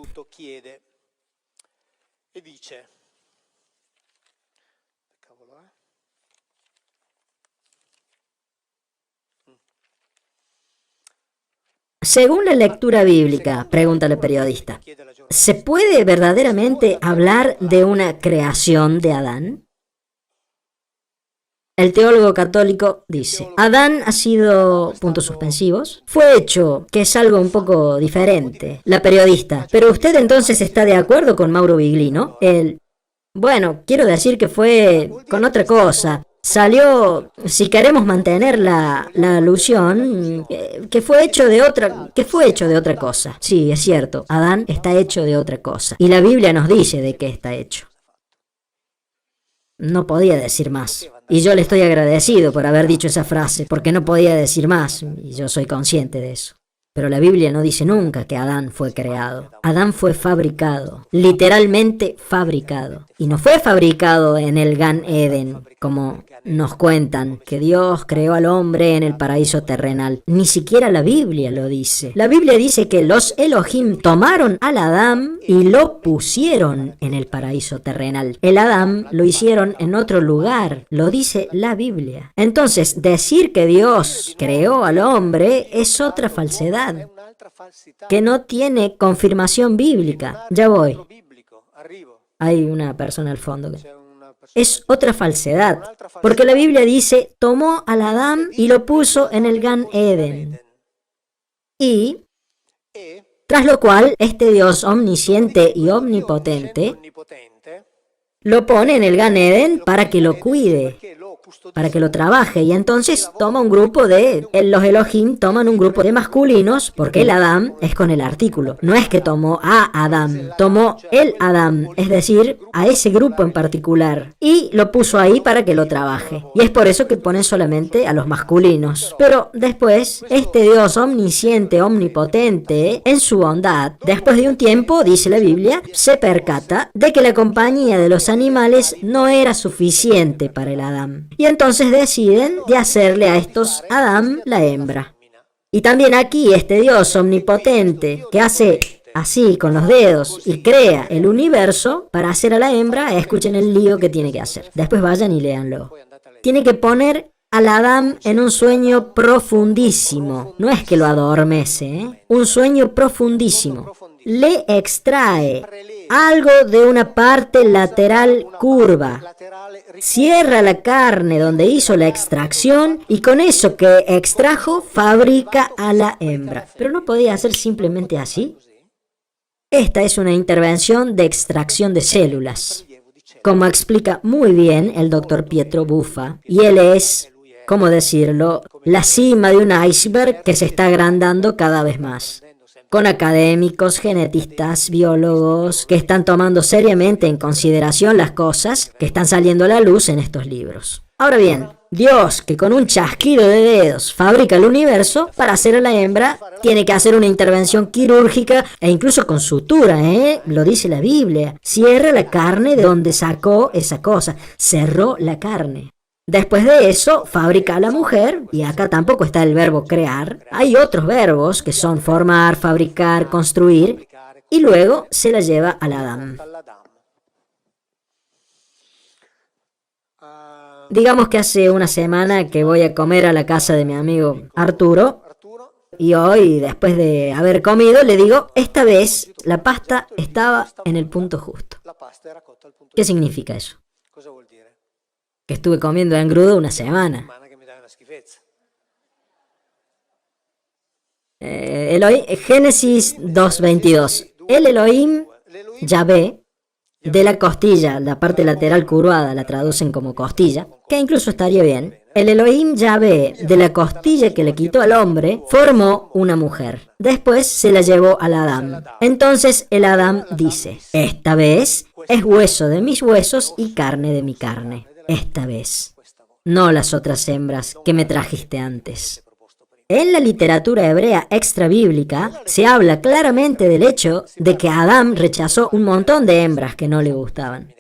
según la lectura bíblica, pregunta la periodista, ¿se puede verdaderamente hablar de una creación de Adán? El teólogo católico dice, Adán ha sido, puntos suspensivos, fue hecho, que es algo un poco diferente. La periodista, pero usted entonces está de acuerdo con Mauro Biglino. Bueno, quiero decir que fue con otra cosa. Salió, si queremos mantener la alusión, que fue hecho de otra cosa. Sí, es cierto, Adán está hecho de otra cosa. Y la Biblia nos dice de qué está hecho. No podía decir más. Y yo le estoy agradecido por haber dicho esa frase, porque no podía decir más, y yo soy consciente de eso. Pero la Biblia no dice nunca que Adán fue creado. Adán fue fabricado, literalmente fabricado. Y no fue fabricado en el Gan Eden, como nos cuentan, que Dios creó al hombre en el paraíso terrenal. Ni siquiera la Biblia lo dice. La Biblia dice que los Elohim tomaron al Adán y lo pusieron en el paraíso terrenal. El Adán lo hicieron en otro lugar, lo dice la Biblia. Entonces, decir que Dios creó al hombre es otra falsedad, que no tiene confirmación bíblica. Ya voy. Hay una persona al fondo que... Es otra falsedad, porque la Biblia dice, tomó al Adán y lo puso en el Gan Eden. Y, tras lo cual, este Dios omnisciente y omnipotente lo pone en el Gan Eden para que lo cuide, para que lo trabaje. Y entonces toma un grupo de... Los Elohim toman un grupo de masculinos, porque el Adán es con el artículo. No es que tomó a Adán, tomó el Adán, es decir, a ese grupo en particular. Y lo puso ahí para que lo trabaje. Y es por eso que ponen solamente a los masculinos. Pero después, este Dios omnisciente, omnipotente, en su bondad, después de un tiempo, dice la Biblia, se percata de que la compañía de los animales no era suficiente para el Adán. Y entonces deciden de hacerle a estos Adán la hembra. Y también aquí este Dios omnipotente que hace así con los dedos y crea el universo para hacer a la hembra, escuchen el lío que tiene que hacer. Después vayan y léanlo. Tiene que poner al Adán en un sueño profundísimo. No es que lo adormece, ¿eh? Un sueño profundísimo. Le extrae algo de una parte lateral curva. Cierra la carne donde hizo la extracción y con eso que extrajo fabrica a la hembra. Pero no podía hacer simplemente así. Esta es una intervención de extracción de células, como explica muy bien el doctor Pietro Buffa, y él es, ¿cómo decirlo?, la cima de un iceberg que se está agrandando cada vez más, con académicos, genetistas, biólogos, que están tomando seriamente en consideración las cosas que están saliendo a la luz en estos libros. Ahora bien, Dios, que con un chasquido de dedos fabrica el universo, para hacer a la hembra tiene que hacer una intervención quirúrgica e incluso con sutura, lo dice la Biblia. Cierra la carne de donde sacó esa cosa, cerró la carne. Después de eso, fabrica a la mujer, y acá tampoco está el verbo crear. Hay otros verbos que son formar, fabricar, construir, y luego se la lleva al Adán. Digamos que hace una semana que voy a comer a la casa de mi amigo Arturo, y hoy, después de haber comido, le digo, esta vez la pasta estaba en el punto justo. ¿Qué significa eso? Que estuve comiendo engrudo una semana. Génesis 2:22. El Elohim, Yahvé, de la costilla, la parte lateral curvada, la traducen como costilla, que incluso estaría bien. El Elohim Yahvé, de la costilla que le quitó al hombre, formó una mujer. Después se la llevó al Adán. Entonces el Adán dice, esta vez es hueso de mis huesos y carne de mi carne. Esta vez, no las otras hembras que me trajiste antes. En la literatura hebrea extrabíblica se habla claramente del hecho de que Adán rechazó un montón de hembras que no le gustaban.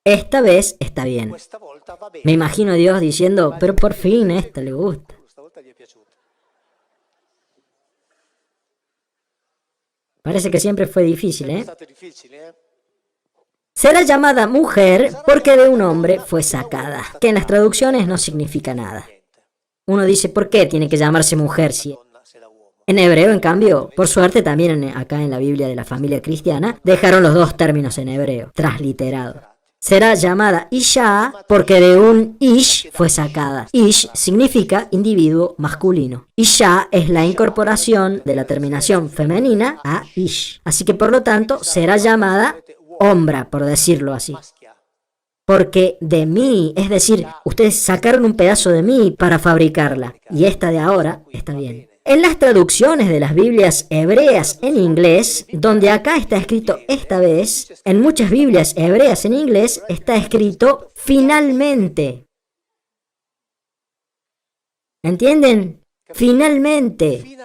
Esta vez está bien. Me imagino a Dios diciendo, pero por fin esta le gusta. Parece que siempre fue difícil, ¿eh? Será llamada mujer porque de un hombre fue sacada, que en las traducciones no significa nada. Uno dice, ¿por qué tiene que llamarse mujer si...? En hebreo, en cambio, por suerte también acá en la Biblia de la familia cristiana, dejaron los dos términos en hebreo, transliterado. Será llamada Isha porque de un Ish fue sacada. Ish significa individuo masculino. Isha es la incorporación de la terminación femenina a Ish. Así que por lo tanto será llamada hombra, por decirlo así. Porque de mí, es decir, ustedes sacaron un pedazo de mí para fabricarla. Y esta de ahora está bien. En las traducciones de las Biblias hebreas en inglés, donde acá está escrito esta vez, en muchas Biblias hebreas en inglés está escrito finalmente. ¿Entienden? Finalmente.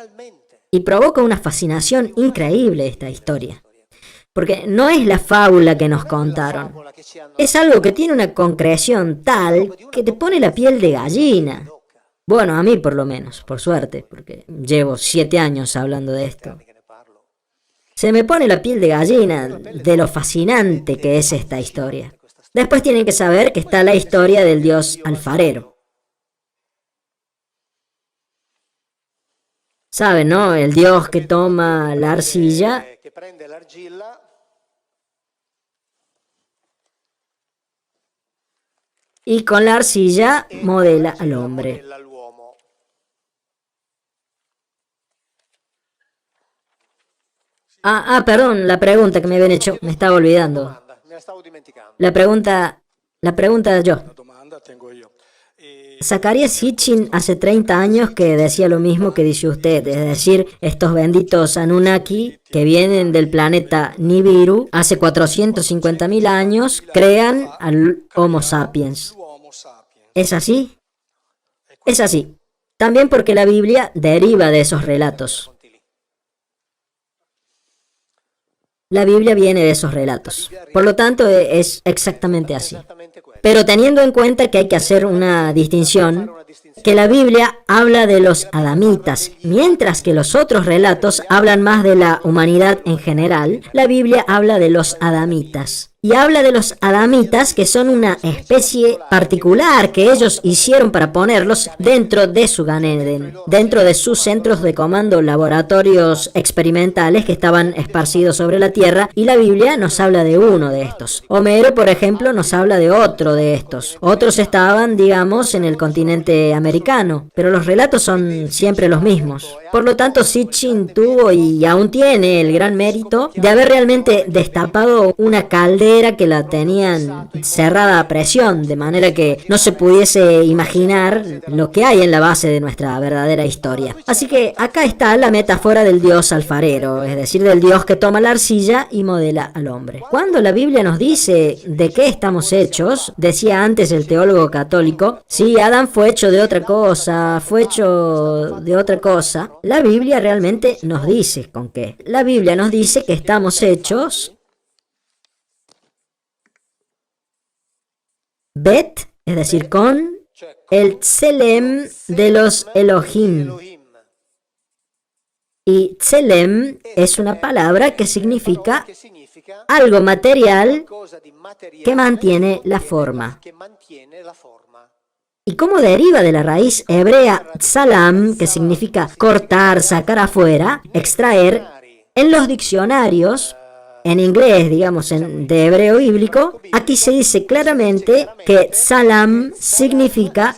Y provoca una fascinación increíble esta historia. Porque no es la fábula que nos contaron. Es algo que tiene una concreción tal que te pone la piel de gallina. Bueno, a mí por lo menos, por suerte, porque llevo 7 años hablando de esto. Se me pone la piel de gallina de lo fascinante que es esta historia. Después tienen que saber que está la historia del dios alfarero. ¿Saben, no? El dios que toma la arcilla y con la arcilla modela al hombre. Perdón, la pregunta que me habían hecho, me estaba olvidando. La pregunta yo. Zacarías Sitchin hace 30 años que decía lo mismo que dice usted, es decir, estos benditos Anunnaki que vienen del planeta Nibiru, hace 450.000 años crean al Homo sapiens. ¿Es así? Es así. También porque la Biblia deriva de esos relatos. La Biblia viene de esos relatos. Por lo tanto, es exactamente así. Pero teniendo en cuenta que hay que hacer una distinción, que la Biblia habla de los adamitas, mientras que los otros relatos hablan más de la humanidad en general, la Biblia habla de los adamitas. Y habla de los adamitas, que son una especie particular que ellos hicieron para ponerlos dentro de su Gan Eden, dentro de sus centros de comando, laboratorios experimentales que estaban esparcidos sobre la tierra, y la Biblia nos habla de uno de estos. Homero, por ejemplo, nos habla de otro de estos. Otros estaban, digamos, en el continente americano, pero los relatos son siempre los mismos. Por lo tanto, Sitchin tuvo y aún tiene el gran mérito de haber realmente destapado una caldera que la tenían cerrada a presión, de manera que no se pudiese imaginar lo que hay en la base de nuestra verdadera historia. Así que acá está la metáfora del dios alfarero, es decir, del dios que toma la arcilla y modela al hombre. Cuando la Biblia nos dice de qué estamos hechos, decía antes el teólogo católico, sí, Adán fue hecho de otra cosa, la Biblia realmente nos dice con qué. La Biblia nos dice que estamos hechos Bet, es decir, con el Tselem de los Elohim. Y Tselem es una palabra que significa algo material que mantiene la forma. Y como deriva de la raíz hebrea tsalam, que significa cortar, sacar afuera, extraer, en los diccionarios, en inglés, digamos, de hebreo bíblico, aquí se dice claramente que tsalam significa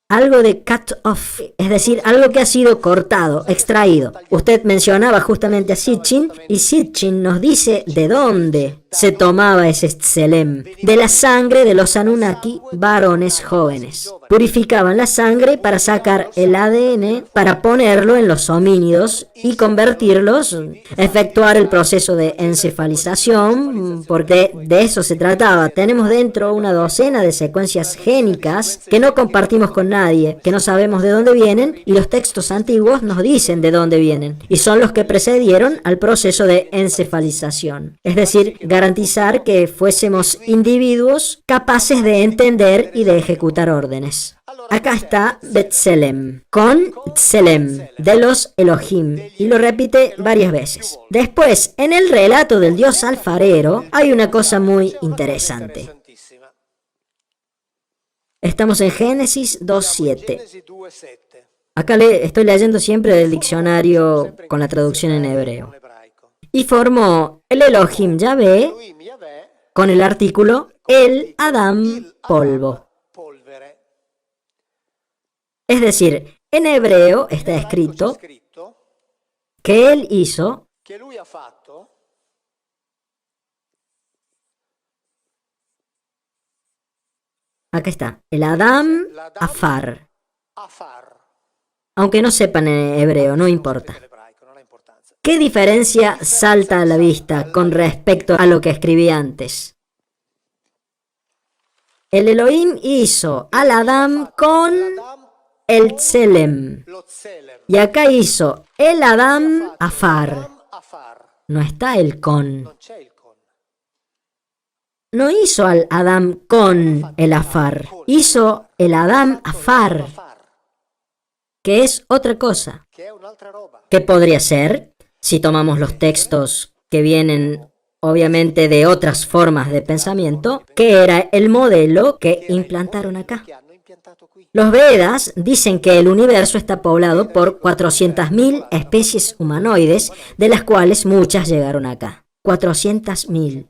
algo de cut off, es decir, algo que ha sido cortado, extraído. Usted mencionaba justamente a Sitchin, y Sitchin nos dice de dónde se tomaba ese tselem, de la sangre de los Anunnaki, varones jóvenes. Purificaban la sangre para sacar el ADN, para ponerlo en los homínidos y convertirlos, efectuar el proceso de encefalización, porque de eso se trataba. Tenemos dentro una docena de secuencias génicas que no compartimos con nadie, que no sabemos de dónde vienen, y los textos antiguos nos dicen de dónde vienen, y son los que precedieron al proceso de encefalización. Es decir, garantizar que fuésemos individuos capaces de entender y de ejecutar órdenes. Acá está Betselem, con Tselem, de los Elohim, y lo repite varias veces. Después, en el relato del dios alfarero, hay una cosa muy interesante. Estamos en Génesis 2.7. Acá estoy leyendo siempre del diccionario con la traducción en hebreo. Y formó el Elohim Yahvé con el artículo el Adam polvo. Es decir, en hebreo está escrito que él hizo acá está, el Adam Afar. Aunque no sepan en hebreo, no importa. ¿Qué diferencia salta a la vista con respecto a lo que escribí antes? El Elohim hizo al Adam con el Tselem. Y acá hizo el Adam Afar. No está el con. No hizo al Adam con el Afar. Hizo el Adam Afar, que es otra cosa. ¿Qué podría ser? Si tomamos los textos que vienen obviamente de otras formas de pensamiento, que era el modelo que implantaron acá. Los Vedas dicen que el universo está poblado por 400.000 especies humanoides, de las cuales muchas llegaron acá. 400.000.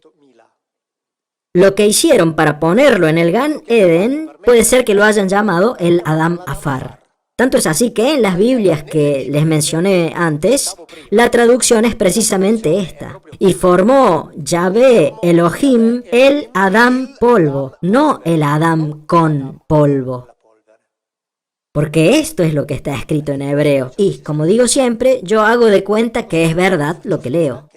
Lo que hicieron para ponerlo en el Gan Eden puede ser que lo hayan llamado el Adam Afar. Tanto es así que en las Biblias que les mencioné antes, la traducción es precisamente esta. Y formó Yahvé Elohim el Adam polvo, no el Adam con polvo. Porque esto es lo que está escrito en hebreo. Y, como digo siempre, yo hago de cuenta que es verdad lo que leo.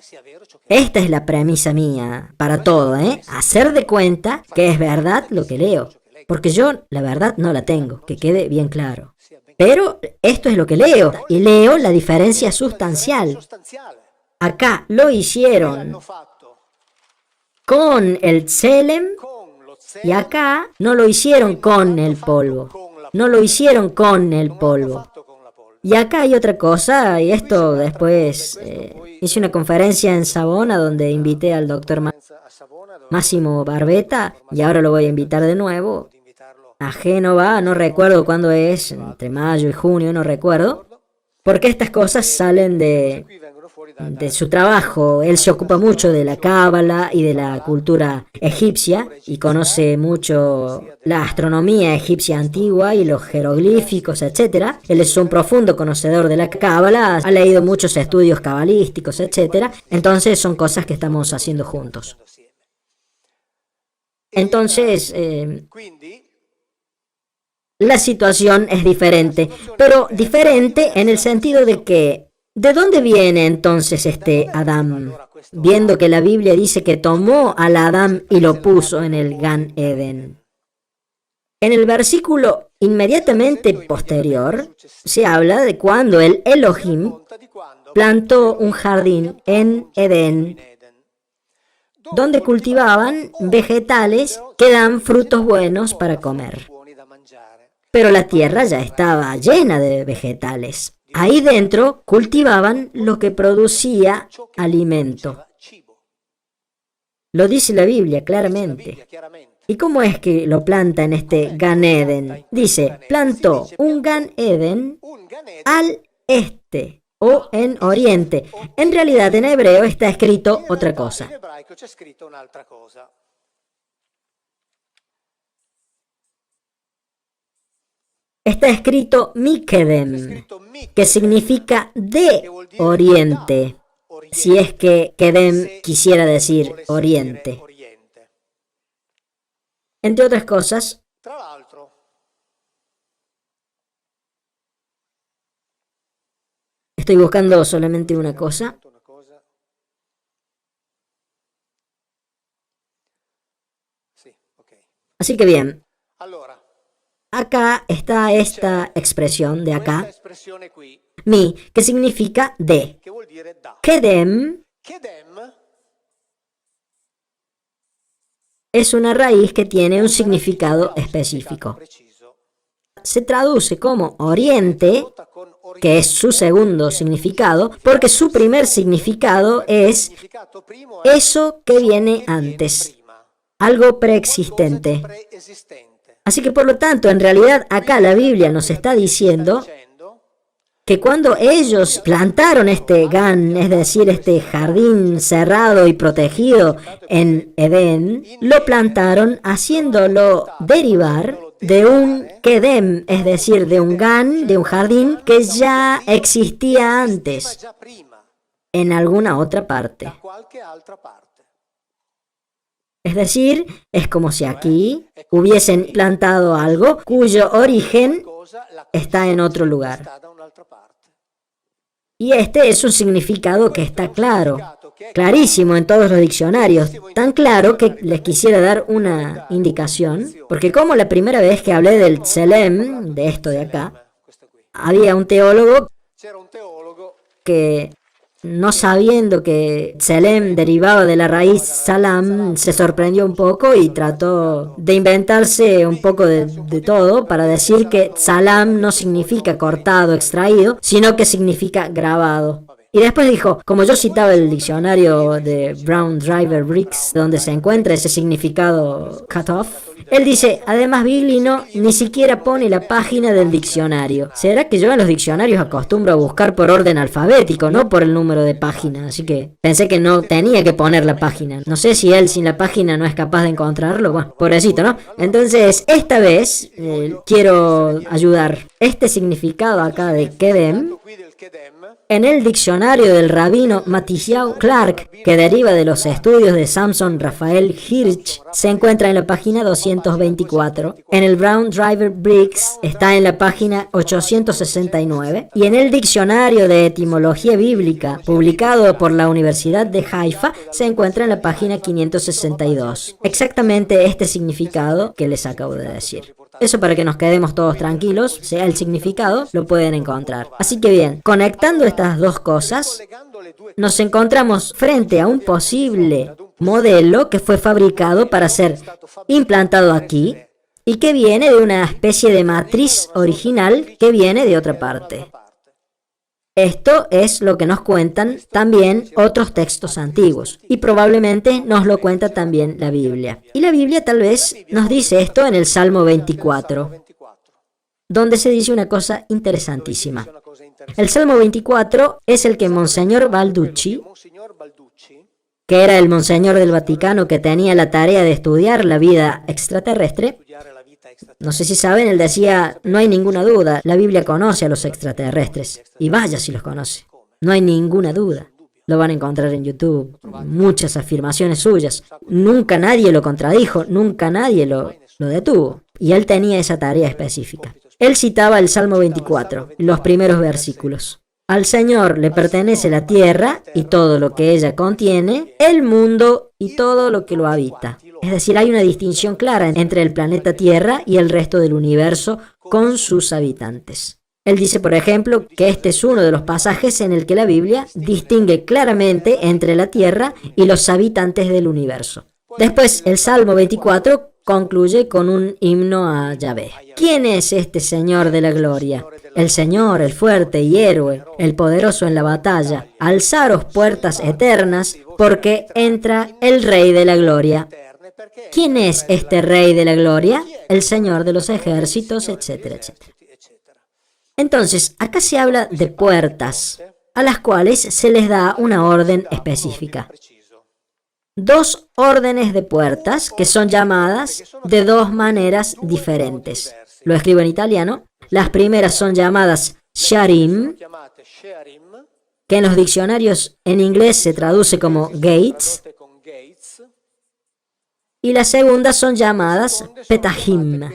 Esta es la premisa mía para todo, hacer de cuenta que es verdad lo que leo. Porque yo, la verdad, no la tengo, que quede bien claro. Pero esto es lo que leo, y leo la diferencia sustancial. Acá lo hicieron con el Tselem, y acá no lo hicieron con el polvo. No lo hicieron con el polvo. Y acá hay otra cosa, y esto después hice una conferencia en Savona donde invité al doctor Máximo Barbeta, y ahora lo voy a invitar de nuevo a Génova, no recuerdo cuándo es, entre mayo y junio, no recuerdo, porque estas cosas salen de su trabajo. Él se ocupa mucho de la cábala y de la cultura egipcia y conoce mucho la astronomía egipcia antigua y los jeroglíficos, etc. Él es un profundo conocedor de la cábala, ha leído muchos estudios cabalísticos, etc. Entonces son cosas que estamos haciendo juntos. Entonces, la situación es diferente, pero diferente en el sentido de que, ¿de dónde viene entonces este Adán? Viendo que la Biblia dice que tomó al Adán y lo puso en el Gan Eden. En el versículo inmediatamente posterior se habla de cuando el Elohim plantó un jardín en Edén, donde cultivaban vegetales que dan frutos buenos para comer. Pero la tierra ya estaba llena de vegetales. Ahí dentro cultivaban lo que producía alimento. Lo dice la Biblia claramente. ¿Y cómo es que lo planta en este Gan Eden? Dice, plantó un Gan Eden al este o en oriente. En realidad en hebreo está escrito otra cosa. Está escrito Mikedem, que significa de oriente, si es que Kedem quisiera decir oriente. Entre otras cosas, estoy buscando solamente una cosa. Así que bien. Acá está esta expresión de acá, mi, que significa de. Kedem es una raíz que tiene un significado específico. Se traduce como oriente, que es su segundo significado, porque su primer significado es eso que viene antes, algo preexistente. Así que por lo tanto, en realidad acá la Biblia nos está diciendo que cuando ellos plantaron este Gan, es decir, este jardín cerrado y protegido en Edén, lo plantaron haciéndolo derivar de un Kedem, es decir, de un Gan, de un jardín que ya existía antes en alguna otra parte. Es decir, es como si aquí hubiesen plantado algo cuyo origen está en otro lugar. Y este es un significado que está claro, clarísimo en todos los diccionarios, tan claro que les quisiera dar una indicación, porque como la primera vez que hablé del Tselem, de esto de acá, había un teólogo que, no sabiendo que Tselem derivaba de la raíz Salam, se sorprendió un poco y trató de inventarse un poco de todo para decir que Salam no significa cortado, extraído, sino que significa grabado. Y después dijo, como yo citaba el diccionario de Brown Driver Briggs, donde se encuentra ese significado cut off, él dice, además Biglino ni siquiera pone la página del diccionario. ¿Será que yo en los diccionarios acostumbro a buscar por orden alfabético, no por el número de página? Así que pensé que no tenía que poner la página. No sé si él sin la página no es capaz de encontrarlo. Bueno, pobrecito, ¿no? Entonces, esta vez quiero ayudar. Este significado acá de Kedem, en el diccionario del rabino Matityahu Clark, que deriva de los estudios de Samson Raphael Hirsch, se encuentra en la página 224. En el Brown Driver Briggs está en la página 869. Y en el diccionario de etimología bíblica, publicado por la Universidad de Haifa, se encuentra en la página 562. Exactamente este significado que les acabo de decir. Eso para que nos quedemos todos tranquilos, sea el significado, lo pueden encontrar. Así que bien, conectando estas dos cosas, nos encontramos frente a un posible modelo que fue fabricado para ser implantado aquí y que viene de una especie de matriz original que viene de otra parte. Esto es lo que nos cuentan también otros textos antiguos y probablemente nos lo cuenta también la Biblia. Y la Biblia tal vez nos dice esto en el Salmo 24, donde se dice una cosa interesantísima. El Salmo 24 es el que Monseñor Balducci, que era el monseñor del Vaticano que tenía la tarea de estudiar la vida extraterrestre, no sé si saben, él decía, no hay ninguna duda, la Biblia conoce a los extraterrestres, y vaya si los conoce, no hay ninguna duda. Lo van a encontrar en YouTube, muchas afirmaciones suyas. Nunca nadie lo contradijo, nunca nadie lo detuvo, y él tenía esa tarea específica. Él citaba el Salmo 24, los primeros versículos. Al Señor le pertenece la tierra y todo lo que ella contiene, el mundo y todo lo que lo habita. Es decir, hay una distinción clara entre el planeta Tierra y el resto del universo con sus habitantes. Él dice, por ejemplo, que este es uno de los pasajes en el que la Biblia distingue claramente entre la Tierra y los habitantes del universo. Después, el Salmo 24 concluye con un himno a Yahvé. ¿Quién es este Señor de la gloria? El Señor, el fuerte y héroe, el poderoso en la batalla. Alzaros puertas eternas, porque entra el Rey de la gloria. ¿Quién es este Rey de la gloria? El Señor de los ejércitos, etcétera, etcétera. Entonces, acá se habla de puertas, a las cuales se les da una orden específica. Dos órdenes de puertas que son llamadas de dos maneras diferentes. Lo escribo en italiano. Las primeras son llamadas sharim, que en los diccionarios en inglés se traduce como gates, y las segundas son llamadas petahim,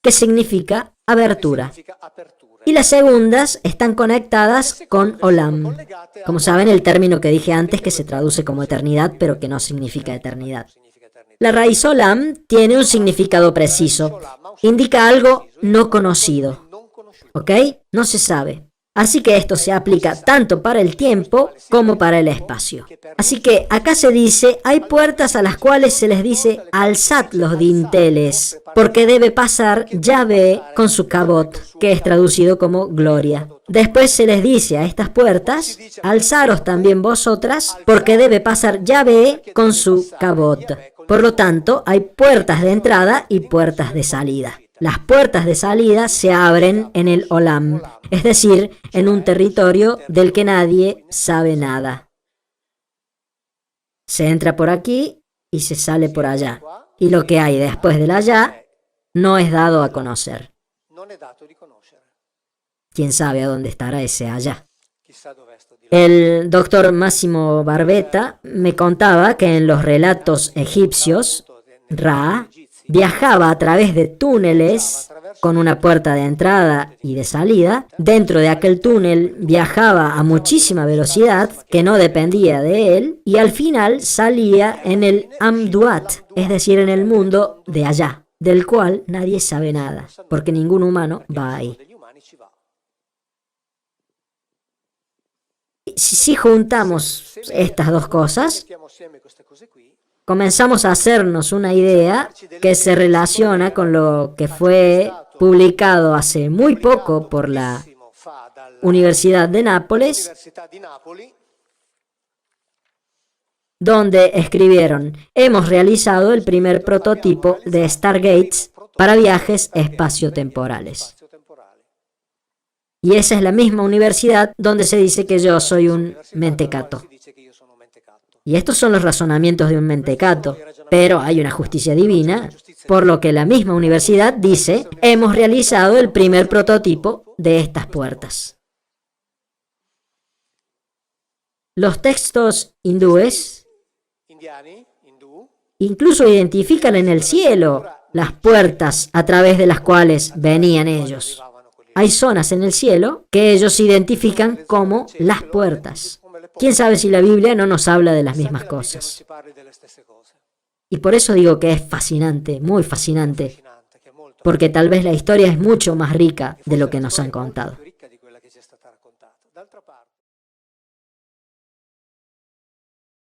que significa abertura. Y las segundas están conectadas con olam. Como saben, el término que dije antes que se traduce como eternidad, pero que no significa eternidad. La raíz olam tiene un significado preciso. Indica algo no conocido. ¿Ok? No se sabe. Así que esto se aplica tanto para el tiempo como para el espacio. Así que acá se dice, hay puertas a las cuales se les dice, alzad los dinteles, porque debe pasar Yahvé con su cabot, que es traducido como gloria. Después se les dice a estas puertas, alzaros también vosotras, porque debe pasar Yahvé con su cabot. Por lo tanto, hay puertas de entrada y puertas de salida. Las puertas de salida se abren en el olam, es decir, en un territorio del que nadie sabe nada. Se entra por aquí y se sale por allá. Y lo que hay después del allá no es dado a conocer. ¿Quién sabe a dónde estará ese allá? El doctor Massimo Barbetta me contaba que en los relatos egipcios, Ra viajaba a través de túneles con una puerta de entrada y de salida. Dentro de aquel túnel viajaba a muchísima velocidad que no dependía de él y al final salía en el Amduat, es decir, en el mundo de allá, del cual nadie sabe nada, porque ningún humano va ahí. si juntamos estas dos cosas, comenzamos a hacernos una idea que se relaciona con lo que fue publicado hace muy poco por la Universidad de Nápoles, donde escribieron: hemos realizado el primer prototipo de Stargates para viajes espaciotemporales. Y esa es la misma universidad donde se dice que yo soy un mentecato. Y estos son los razonamientos de un mentecato, pero hay una justicia divina, por lo que la misma universidad dice: hemos realizado el primer prototipo de estas puertas. Los textos hindúes incluso identifican en el cielo las puertas a través de las cuales venían ellos. Hay zonas en el cielo que ellos identifican como las puertas. ¿Quién sabe si la Biblia no nos habla de las mismas cosas? Y por eso digo que es fascinante, muy fascinante, porque tal vez la historia es mucho más rica de lo que nos han contado.